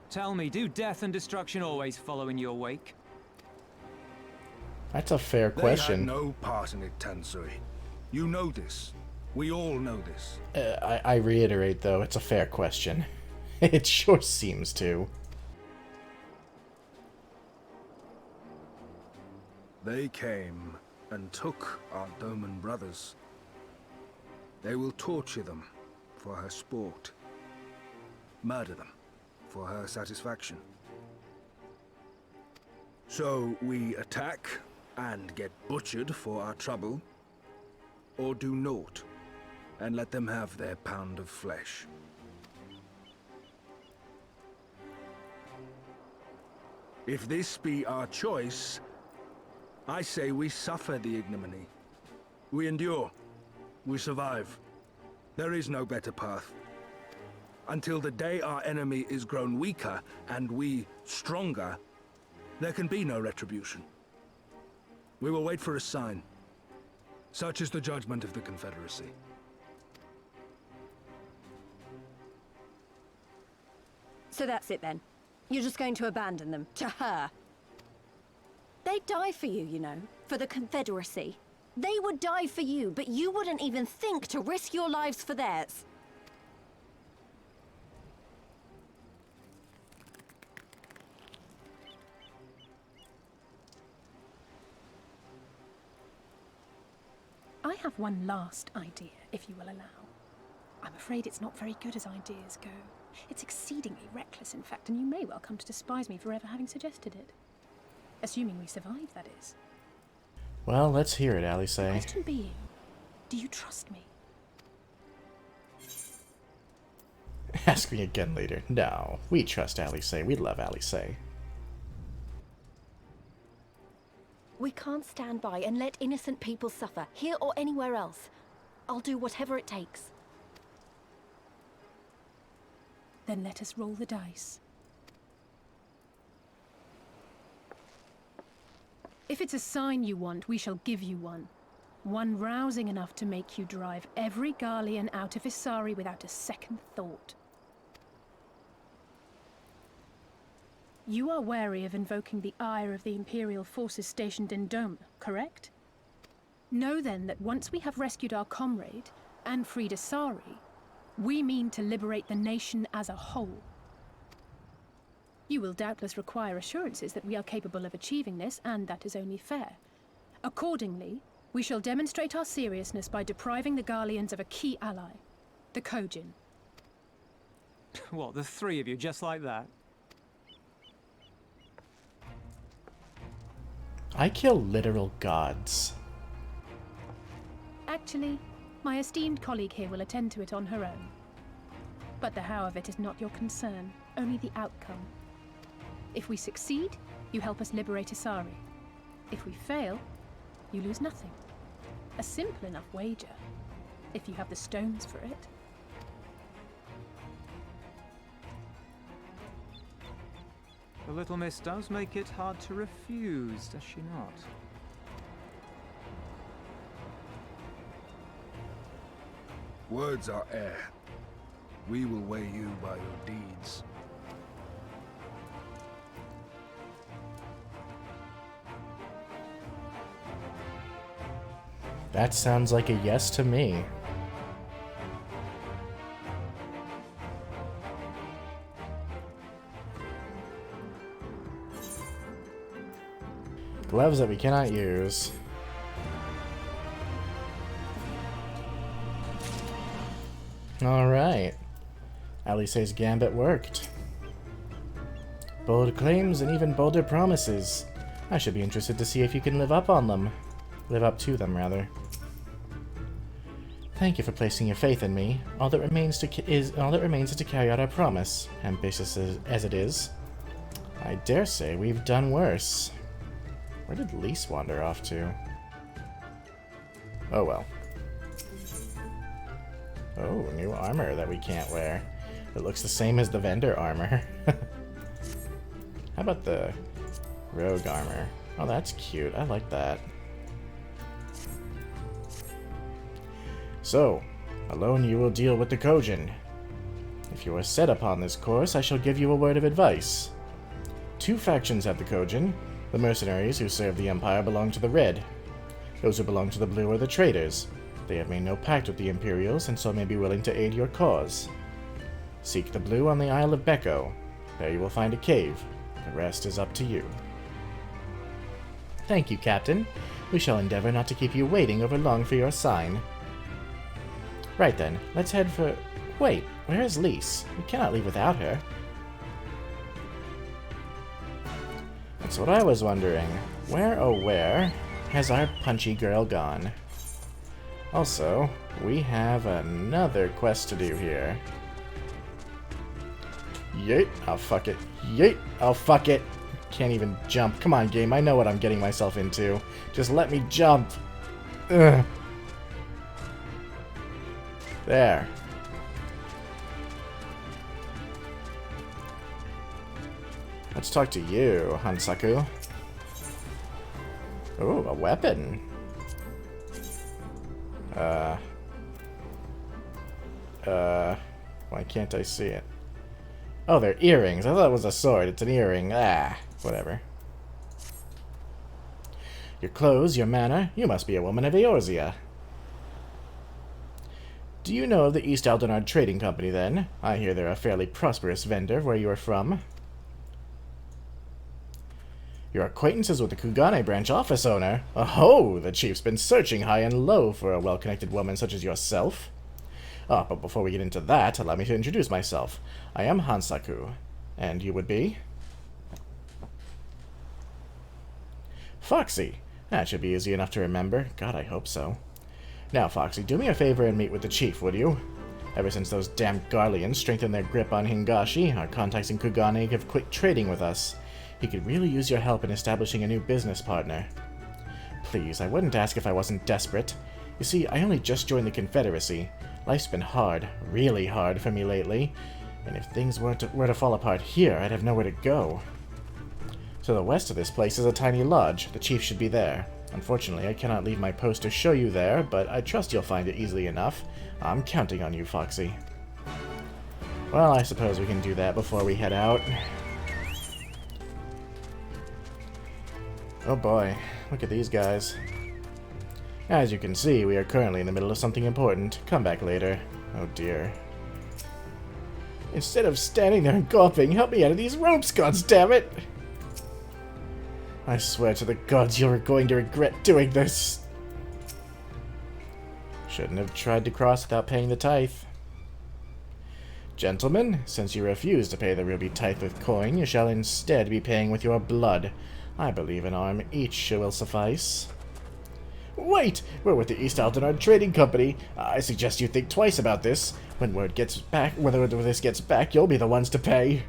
Tell me, do death and destruction always follow in your wake?
That's a fair question.
They had no part in it, Tansui. You know this. We all know this.
I reiterate, though, it's a fair question. It sure seems to.
They came and took our Doman brothers. They will torture them for her sport. Murder them for her satisfaction. So we attack and get butchered for our trouble, or do naught and let them have their pound of flesh. If this be our choice, I say we suffer the ignominy. We endure. We survive. There is no better path. Until the day our enemy is grown weaker and we stronger, there can be no retribution. We will wait for a sign. Such is the judgment of the Confederacy.
So that's it then. You're just going to abandon them to her. They'd die for you, you know, for the Confederacy. They would die for you, but you wouldn't even think to risk your lives for theirs.
I have one last idea, if you will allow. I'm afraid it's not very good as ideas go. It's exceedingly reckless, in fact, and you may well come to despise me for ever having suggested it. Assuming we survive, that is.
Well, let's hear it, Alice.
The question being, do you trust me?
Ask me again later. No, we trust Alice. We love Alice.
We can't stand by and let innocent people suffer, here or anywhere else. I'll do whatever it takes.
Then let us roll the dice. If it's a sign you want, we shall give you one. One rousing enough to make you drive every Garlean out of Isari without a second thought. You are wary of invoking the ire of the Imperial forces stationed in Doma, correct? Know then that once we have rescued our comrade, and freed Isari, we mean to liberate the nation as a whole. You will doubtless require assurances that we are capable of achieving this, and that is only fair. Accordingly, we shall demonstrate our seriousness by depriving the Garleans of a key ally, the Kojin.
What, the three of you, just like that?
I kill literal gods.
Actually, my esteemed colleague here will attend to it on her own. But the how of it is not your concern, only the outcome. If we succeed, you help us liberate Isari. If we fail, you lose nothing. A simple enough wager, if you have the stones for it.
The little miss does make it hard to refuse, does she not?
Words are air. We will weigh you by your deeds.
That sounds like a yes to me. Gloves that we cannot use. Alright. Alice's gambit worked. Bold claims and even bolder promises. I should be interested to see if you can live up on them. Live up to them, rather. Thank you for placing your faith in me. All that remains is to carry out our promise, ambitious as it is. I dare say we've done worse. Where did Lise wander off to? Oh well. Oh, new armor that we can't wear. It looks the same as the vendor armor. How about the rogue armor? Oh, that's cute. I like that. So, alone you will deal with the Kojin. If you are set upon this course, I shall give you a word of advice. Two factions have the Kojin. The mercenaries who serve the Empire belong to the Red. Those who belong to the Blue are the traitors. They have made no pact with the Imperials, and so may be willing to aid your cause. Seek the Blue on the Isle of Becco. There you will find a cave. The rest is up to you. Thank you, Captain. We shall endeavor not to keep you waiting over long for your sign. Right then, let's head for... Wait, where is Lise? We cannot leave without her. That's what I was wondering. Where, oh where, has our punchy girl gone? Also, we have another quest to do here. Yeet, I'll fuck it. Yeet, I'll fuck it. Can't even jump. Come on, game, I know what I'm getting myself into. Just let me jump. Ugh. There. Let's talk to you, Hansaku. Ooh, a weapon. Why can't I see it? Oh, they're earrings. I thought it was a sword. It's an earring. Ah, whatever. Your clothes, your manner. You must be a woman of Eorzea. Do you know of the East Aldernard Trading Company, then? I hear they're a fairly prosperous vendor where you are from. Your acquaintances with the Kugane branch office owner? Oh, the chief's been searching high and low for a well-connected woman such as yourself. Ah, but before we get into that, allow me to introduce myself. I am Hansaku. And you would be? Foxy. That should be easy enough to remember. God, I hope so. Now, Foxy, do me a favor and meet with the chief, would you? Ever since those damn Garleans strengthened their grip on Hingashi, our contacts in Kugane have quit trading with us. He could really use your help in establishing a new business partner. Please, I wouldn't ask if I wasn't desperate. You see, I only just joined the Confederacy. Life's been hard, really hard for me lately, and if things were to fall apart here, I'd have nowhere to go. To the west of this place is a tiny lodge. The chief should be there. Unfortunately, I cannot leave my post to show you there, but I trust you'll find it easily enough. I'm counting on you, Foxy. Well, I suppose we can do that before we head out. Oh boy, look at these guys. As you can see, we are currently in the middle of something important. Come back later. Oh dear. Instead of standing there and gawping, help me out of these ropes, goddammit! I swear to the gods you're going to regret doing this. Shouldn't have tried to cross without paying the tithe. Gentlemen, since you refuse to pay the ruby tithe with coin, you shall instead be paying with your blood. I believe an arm each will suffice. Wait! We're with the East Aldernard Trading Company. I suggest you think twice about this. When word gets back, whether this gets back, you'll be the ones to pay.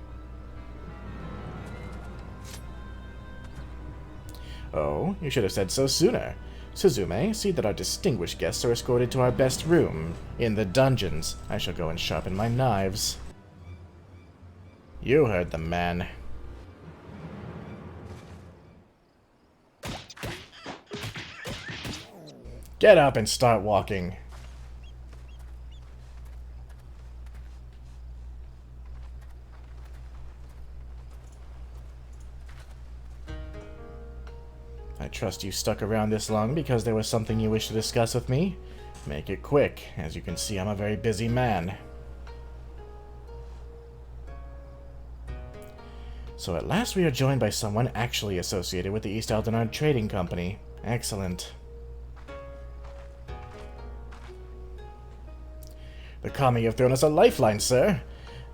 Oh, you should have said so sooner. Suzume, see that our distinguished guests are escorted to our best room. In the dungeons. I shall go and sharpen my knives. You heard the man. Get up and start walking. I trust you stuck around this long because there was something you wish to discuss with me. Make it quick. As you can see, I'm a very busy man. So at last we are joined by someone actually associated with the East Aldernard Trading Company. Excellent. The kami have thrown us a lifeline, sir.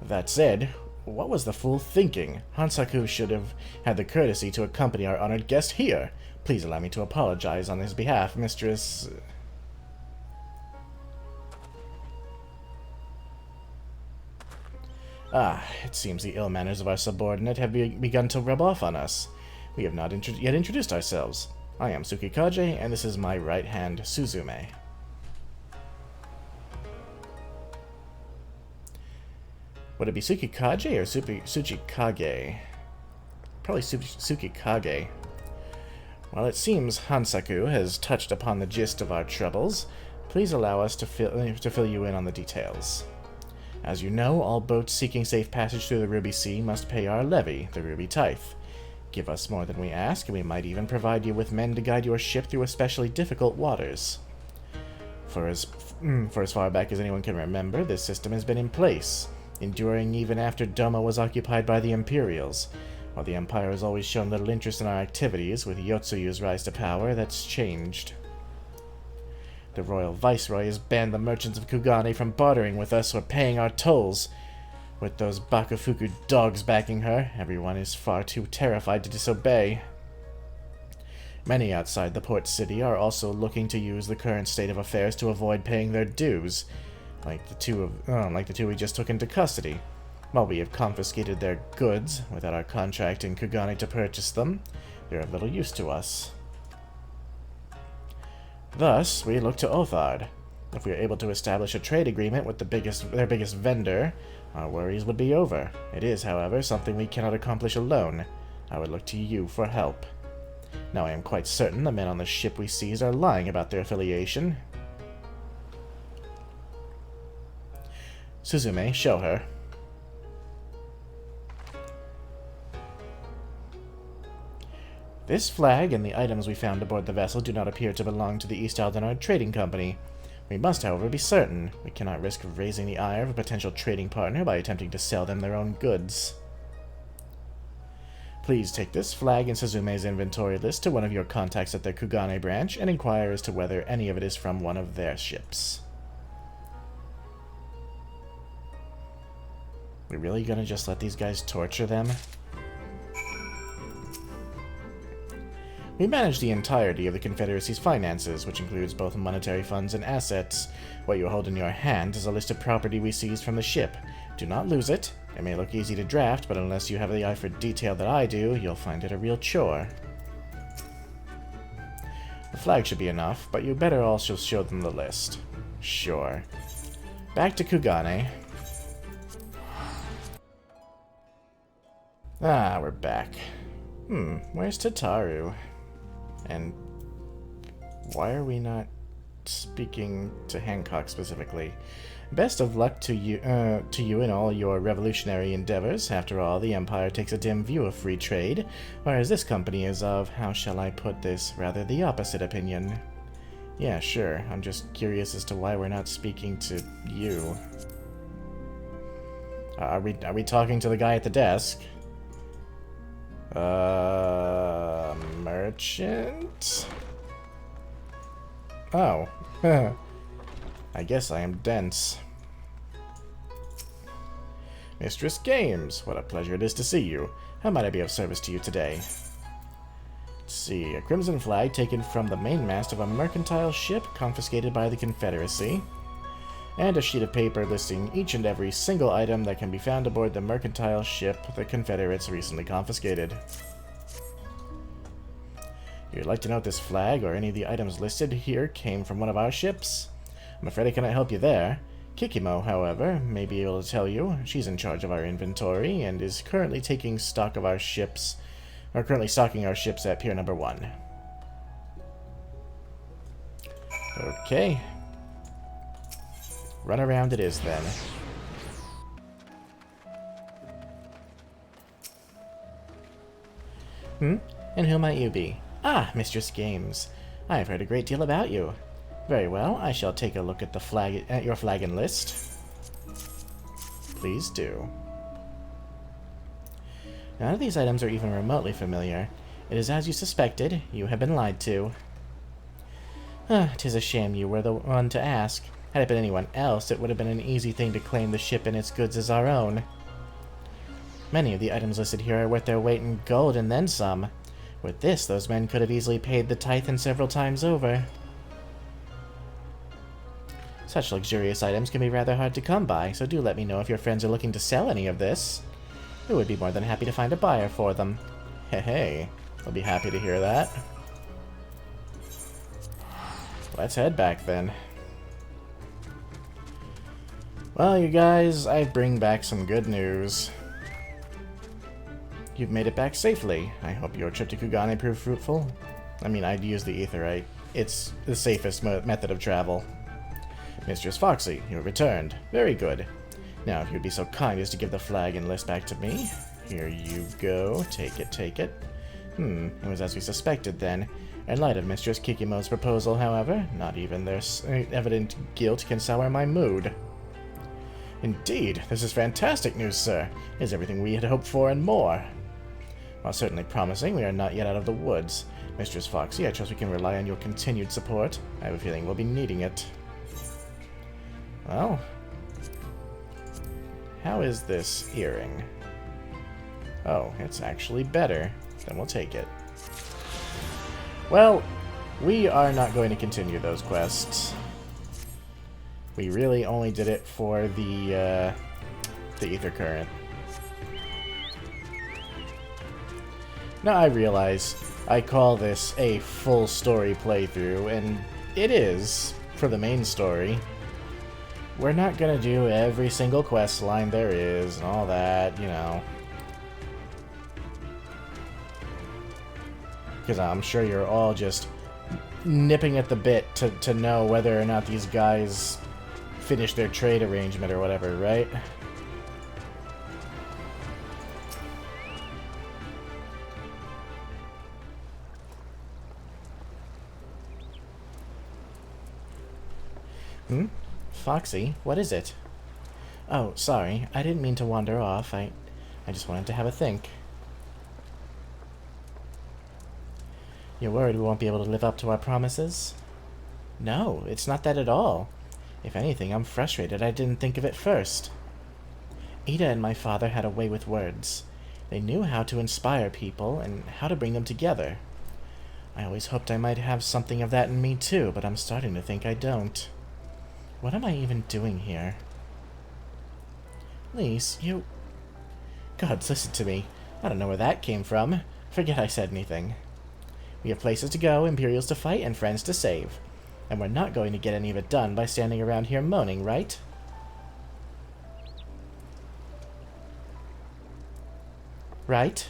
That said, what was the fool thinking? Hansaku should have had the courtesy to accompany our honored guest here. Please allow me to apologize on his behalf, Mistress... Ah, it seems the ill manners of our subordinate have begun to rub off on us. We have not yet introduced ourselves. I am Tsukikage, and this is my right hand, Suzume. Would it be Tsukikage or Tsuchikage? Probably Tsukikage. Well, it seems Hansaku has touched upon the gist of our troubles. Please allow us to fill you in on the details. As you know, all boats seeking safe passage through the Ruby Sea must pay our levy, the Ruby Tithe. Give us more than we ask, and we might even provide you with men to guide your ship through especially difficult waters. For as far back as anyone can remember, this system has been in place, enduring even after Doma was occupied by the Imperials. While the Empire has always shown little interest in our activities, with Yotsuyu's rise to power, that's changed. The Royal Viceroy has banned the merchants of Kugane from bartering with us or paying our tolls. With those Bakufuku dogs backing her, everyone is far too terrified to disobey. Many outside the port city are also looking to use the current state of affairs to avoid paying their dues, like the two we just took into custody. While we have confiscated their goods, without our contract in Kugane to purchase them, they're of little use to us. Thus, we look to Othard. If we are able to establish a trade agreement with their biggest vendor, our worries would be over. It is, however, something we cannot accomplish alone. I would look to you for help. Now I am quite certain the men on the ship we seized are lying about their affiliation. Suzume, show her. This flag and the items we found aboard the vessel do not appear to belong to the East Aldenard Trading Company. We must, however, be certain. We cannot risk raising the ire of a potential trading partner by attempting to sell them their own goods. Please take this flag and Suzume's inventory list to one of your contacts at their Kugane branch and inquire as to whether any of it is from one of their ships. We're really gonna just let these guys torture them? We manage the entirety of the Confederacy's finances, which includes both monetary funds and assets. What you hold in your hand is a list of property we seized from the ship. Do not lose it. It may look easy to draft, but unless you have the eye for detail that I do, you'll find it a real chore. The flag should be enough, but you better also show them the list. Sure. Back to Kugane. Ah, we're back. Where's Tataru? And why are we not speaking to Hancock specifically? Best of luck to you in all your revolutionary endeavors. After all, the Empire takes a dim view of free trade, whereas this company is of, how shall I put this, rather the opposite opinion. Yeah, sure. I'm just curious as to why we're not speaking to you. Are we talking to the guy at the desk? Merchant? Oh. I guess I am dense. Mistress Games, what a pleasure it is to see you. How might I be of service to you today? Let's see, a crimson flag taken from the mainmast of a mercantile ship confiscated by the Confederacy, and a sheet of paper listing each and every single item that can be found aboard the mercantile ship the Confederates recently confiscated. You'd like to note this flag or any of the items listed here came from one of our ships? I'm afraid I cannot help you there. Kikimo, however, may be able to tell you. She's in charge of our inventory and is currently taking stock of our ships, or currently stocking our ships at Pier Number 1. Okay. Run around it is, then. And who might you be? Ah, Mistress Games. I have heard a great deal about you. Very well, I shall take a look at your flag and list. Please do. None of these items are even remotely familiar. It is as you suspected. You have been lied to. 'Tis a shame you were the one to ask. Had it been anyone else, it would have been an easy thing to claim the ship and its goods as our own. Many of the items listed here are worth their weight in gold and then some. With this, those men could have easily paid the tithe and several times over. Such luxurious items can be rather hard to come by, so do let me know if your friends are looking to sell any of this. I would be more than happy to find a buyer for them. Hey, I'll be happy to hear that. Let's head back then. Well, you guys, I bring back some good news. You've made it back safely. I hope your trip to Kugane proved fruitful. I mean, I'd use the Aetherite. It's the safest method of travel. Mistress Foxy, you have returned. Very good. Now, if you'd be so kind as to give the flag and list back to me. Here you go. Take it, take it. It was as we suspected then. In light of Mistress Kikimo's proposal, however, not even their evident guilt can sour my mood. Indeed, this is fantastic news, sir. It is everything we had hoped for and more. While certainly promising, we are not yet out of the woods. Mistress Foxy, I trust we can rely on your continued support. I have a feeling we'll be needing it. Well, how is this earring? Oh, it's actually better. Then we'll take it. Well, we are not going to continue those quests. We really only did it for the Ether Current. Now I realize I call this a full story playthrough, and it is, for the main story. We're not gonna do every single quest line there is, and all that, you know. Because I'm sure you're all just nipping at the bit to know whether or not these guys finish their trade arrangement or whatever, right? Foxy, what is it? Oh, sorry, I didn't mean to wander off. I just wanted to have a think. You're worried we won't be able to live up to our promises? No, it's not that at all. If anything, I'm frustrated I didn't think of it first. Ada and my father had a way with words. They knew how to inspire people and how to bring them together. I always hoped I might have something of that in me too, but I'm starting to think I don't. What am I even doing here? Lise, you... Gods, listen to me. I don't know where that came from. Forget I said anything. We have places to go, Imperials to fight, and friends to save. And we're not going to get any of it done by standing around here moaning, right? Right?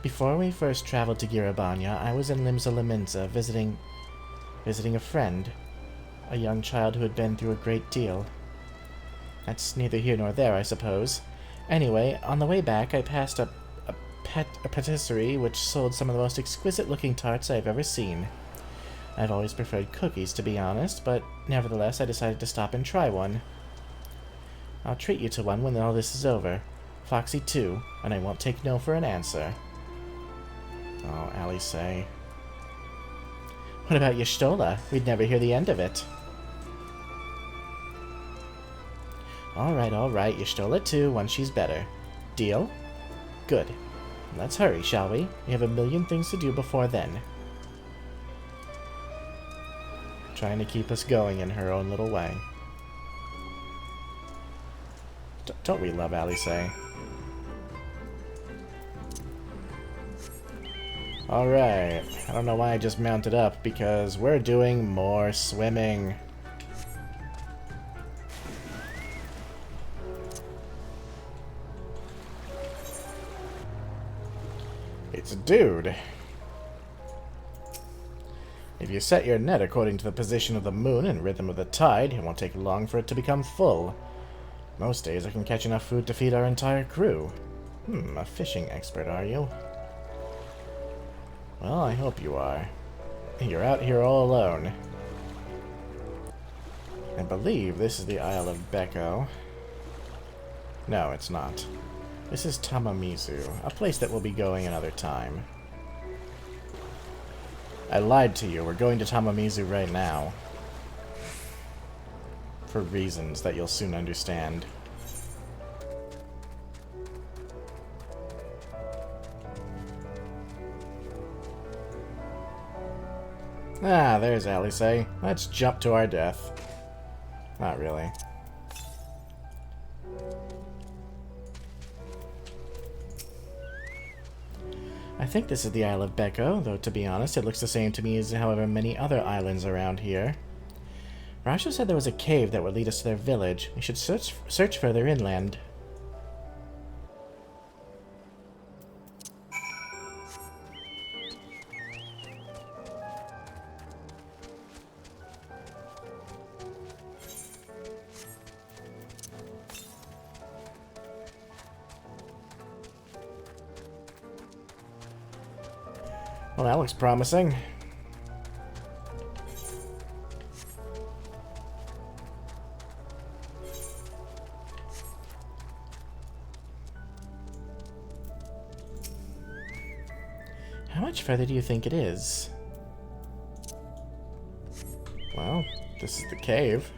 Before we first traveled to Girabanya, I was in Limsa Laminza visiting a friend. A young child who had been through a great deal. That's neither here nor there, I suppose. Anyway, on the way back, I passed a patisserie which sold some of the most exquisite-looking tarts I've ever seen. I've always preferred cookies, to be honest, but nevertheless I decided to stop and try one. I'll treat you to one when all this is over. Foxy too, and I won't take no for an answer. Oh, Alice. What about Y'shtola? We'd never hear the end of it. Alright, Y'shtola too, once she's better. Deal? Good. Let's hurry, shall we? We have a million things to do before then. Trying to keep us going in her own little way. Don't we love Alice? Alright, I don't know why I just mounted up, because we're doing more swimming. It's a dude. If you set your net according to the position of the moon and rhythm of the tide, it won't take long for it to become full. Most days I can catch enough food to feed our entire crew. A fishing expert, are you? Well, I hope you are. You're out here all alone. I believe this is the Isle of Beko. No, it's not. This is Tamamizu, a place that we'll be going another time. I lied to you. We're going to Tamamizu right now. For reasons that you'll soon understand. Ah, there's Alice. Let's jump to our death. Not really. I think this is the Isle of Beko, though to be honest, it looks the same to me as however many other islands around here. Rasha said there was a cave that would lead us to their village. We should search further inland. Well, that looks promising. How much further do you think it is? Well, this is the cave.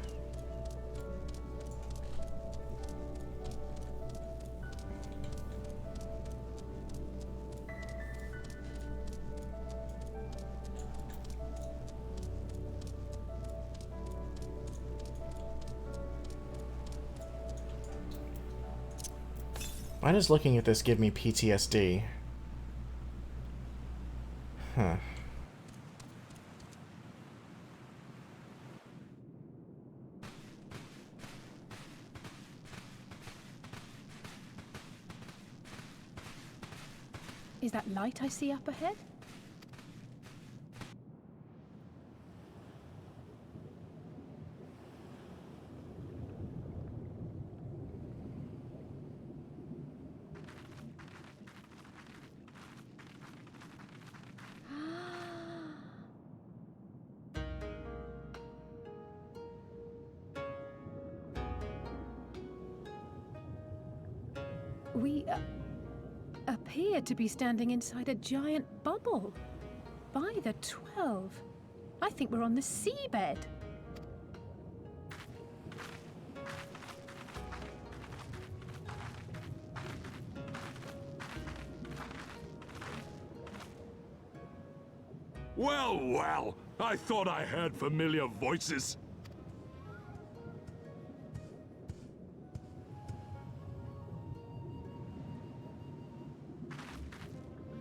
Why does looking at this give me PTSD? Huh.
Is that light I see up ahead? We appear to be standing inside a giant bubble. By the 12. I think we're on the seabed.
Well, well, I thought I heard familiar voices.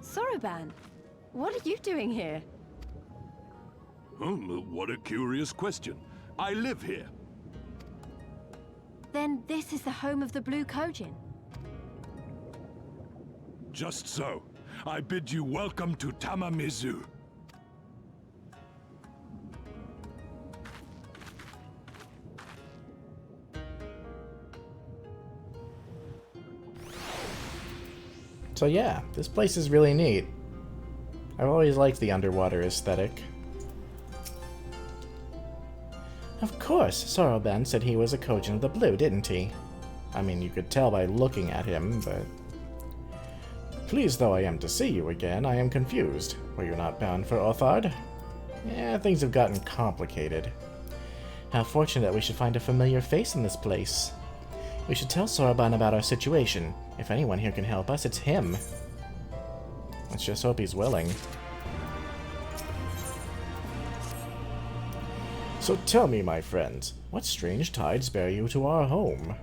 Soroban, what are you doing here?
What a curious question. I live here.
Then this is the home of the Blue Kojin.
Just so. I bid you welcome to Tamamizu.
So yeah, this place is really neat. I've always liked the underwater aesthetic. Of course, Soroban said he was a Kojin of the Blue, didn't he? I mean, you could tell by looking at him, but... Pleased though I am to see you again, I am confused. Were you not bound for Othard? Yeah, things have gotten complicated. How fortunate that we should find a familiar face in this place. We should tell Soroban about our situation. If anyone here can help us, it's him. Let's just hope he's willing. So tell me, my friends, what strange tides bear you to our home?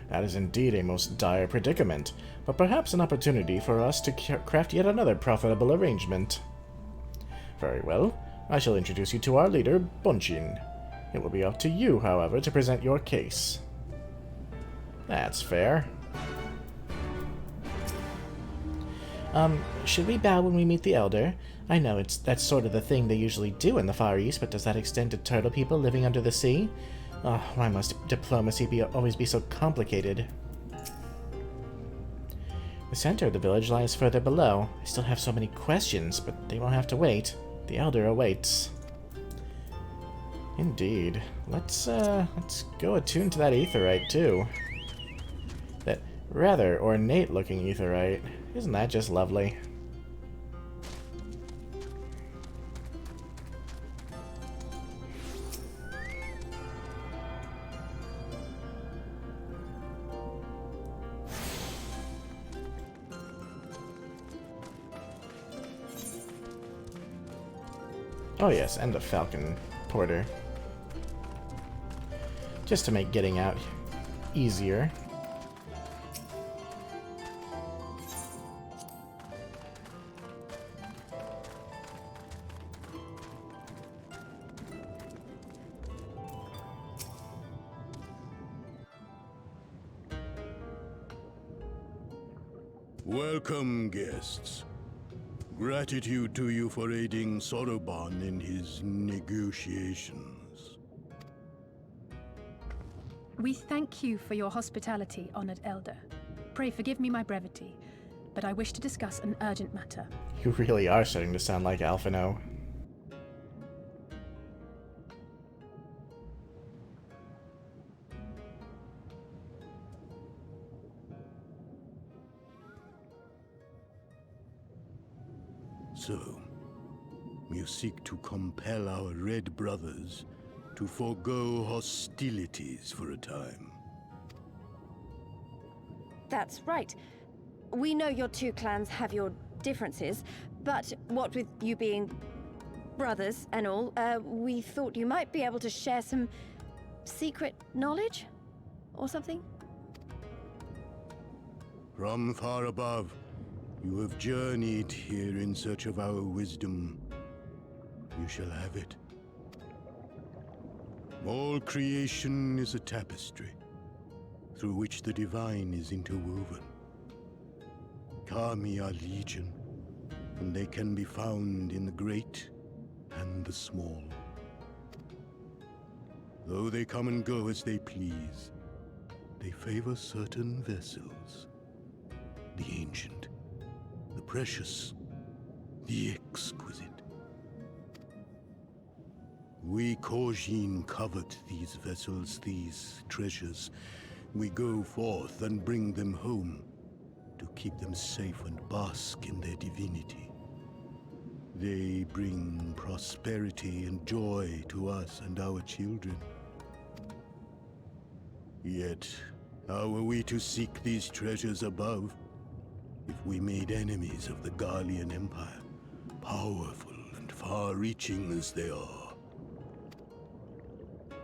That is indeed a most dire predicament, but perhaps an opportunity for us to craft yet another profitable arrangement. Very well. I shall introduce you to our leader, Bunshin. It will be up to you, however, to present your case. That's fair. Should we bow when we meet the Elder? I know that's sort of the thing they usually do in the Far East, but does that extend to turtle people living under the sea? Oh, why must diplomacy always be so complicated? The center of the village lies further below. I still have so many questions, but they won't have to wait. The Elder awaits. Indeed. Let's go attune to that aetherite too. Rather ornate looking aetheryte. Isn't that just lovely? Oh yes, and a falcon porter. Just to make getting out easier.
Welcome, guests. Gratitude to you for aiding Soroban in his negotiations.
We thank you for your hospitality, honored elder. Pray forgive me my brevity, but I wish to discuss an urgent matter.
You really are starting to sound like Alphino.
So, you seek to compel our Red Brothers to forego hostilities for a time.
That's right. We know your two clans have your differences, but what with you being brothers and all, we thought you might be able to share some secret knowledge or something?
From far above, you have journeyed here in search of our wisdom. You shall have it. All creation is a tapestry, through which the divine is interwoven. Kami are legion, and they can be found in the great and the small. Though they come and go as they please, they favor certain vessels. The ancient, the precious, the exquisite. We Kojin covet these vessels, these treasures. We go forth and bring them home to keep them safe and bask in their divinity. They bring prosperity and joy to us and our children. Yet, how are we to seek these treasures above if we made enemies of the Garlean Empire, powerful and far-reaching as they are?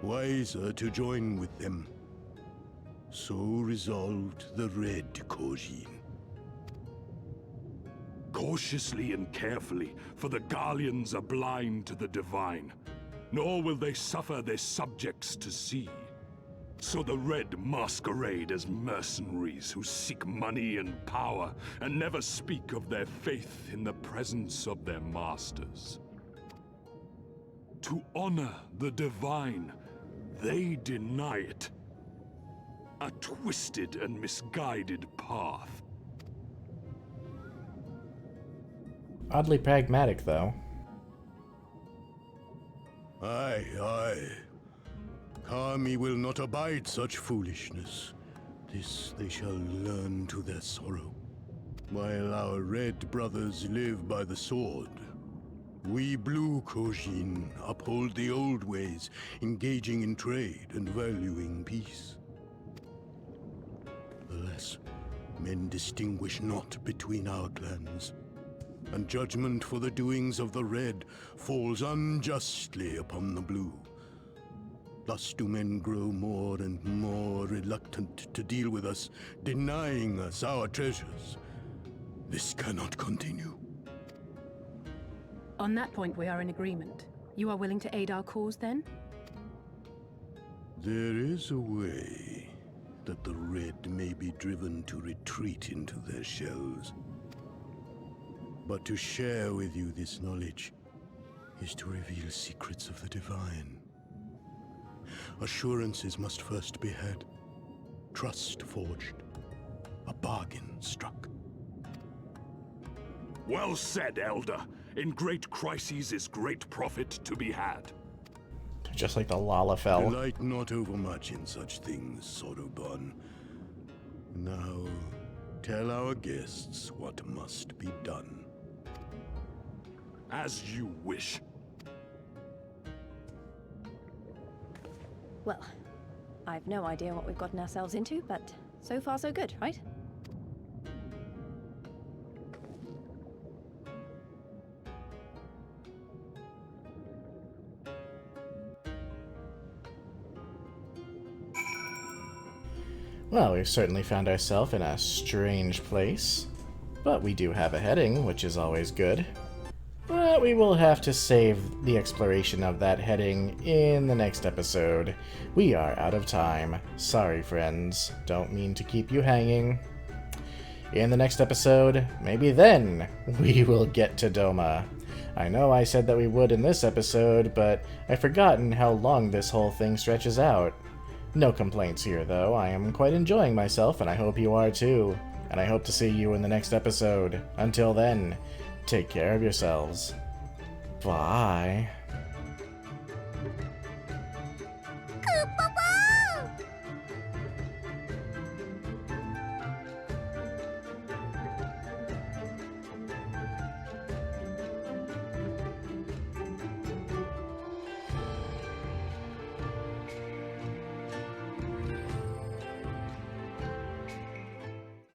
Wiser to join with them. So resolved the Red Kojin.
Cautiously and carefully, for the Garleans are blind to the divine, nor will they suffer their subjects to see. So the Red masquerade as mercenaries who seek money and power, and never speak of their faith in the presence of their masters. To honor the divine, they deny it. A twisted and misguided path.
Oddly pragmatic, though.
Aye, aye. Kami will not abide such foolishness. This they shall learn to their sorrow. While our Red Brothers live by the sword, we Blue Kojin uphold the old ways, engaging in trade and valuing peace. Alas, men distinguish not between our clans, and judgment for the doings of the Red falls unjustly upon the Blue. Thus do men grow more and more reluctant to deal with us, denying us our treasures. This cannot continue.
On that point, we are in agreement. You are willing to aid our cause, then?
There is a way that the Red may be driven to retreat into their shells. But to share with you this knowledge is to reveal secrets of the divine. Assurances must first be had, trust forged, a bargain struck.
Well said, Elder. In great crises is great profit to be had.
Just like the Lalafell.
Delight not overmuch in such things, Soroban. Now, tell our guests what must be done.
As you wish.
Well, I've no idea what we've gotten ourselves into, but so far so good, right?
Well, we've certainly found ourselves in a strange place. But we do have a heading, which is always good. But we will have to save the exploration of that heading in the next episode. We are out of time. Sorry, friends. Don't mean to keep you hanging. In the next episode, maybe then, we will get to Doma. I know I said that we would in this episode, but I've forgotten how long this whole thing stretches out. No complaints here, though. I am quite enjoying myself, and I hope you are too. And I hope to see you in the next episode. Until then, take care of yourselves. Bye.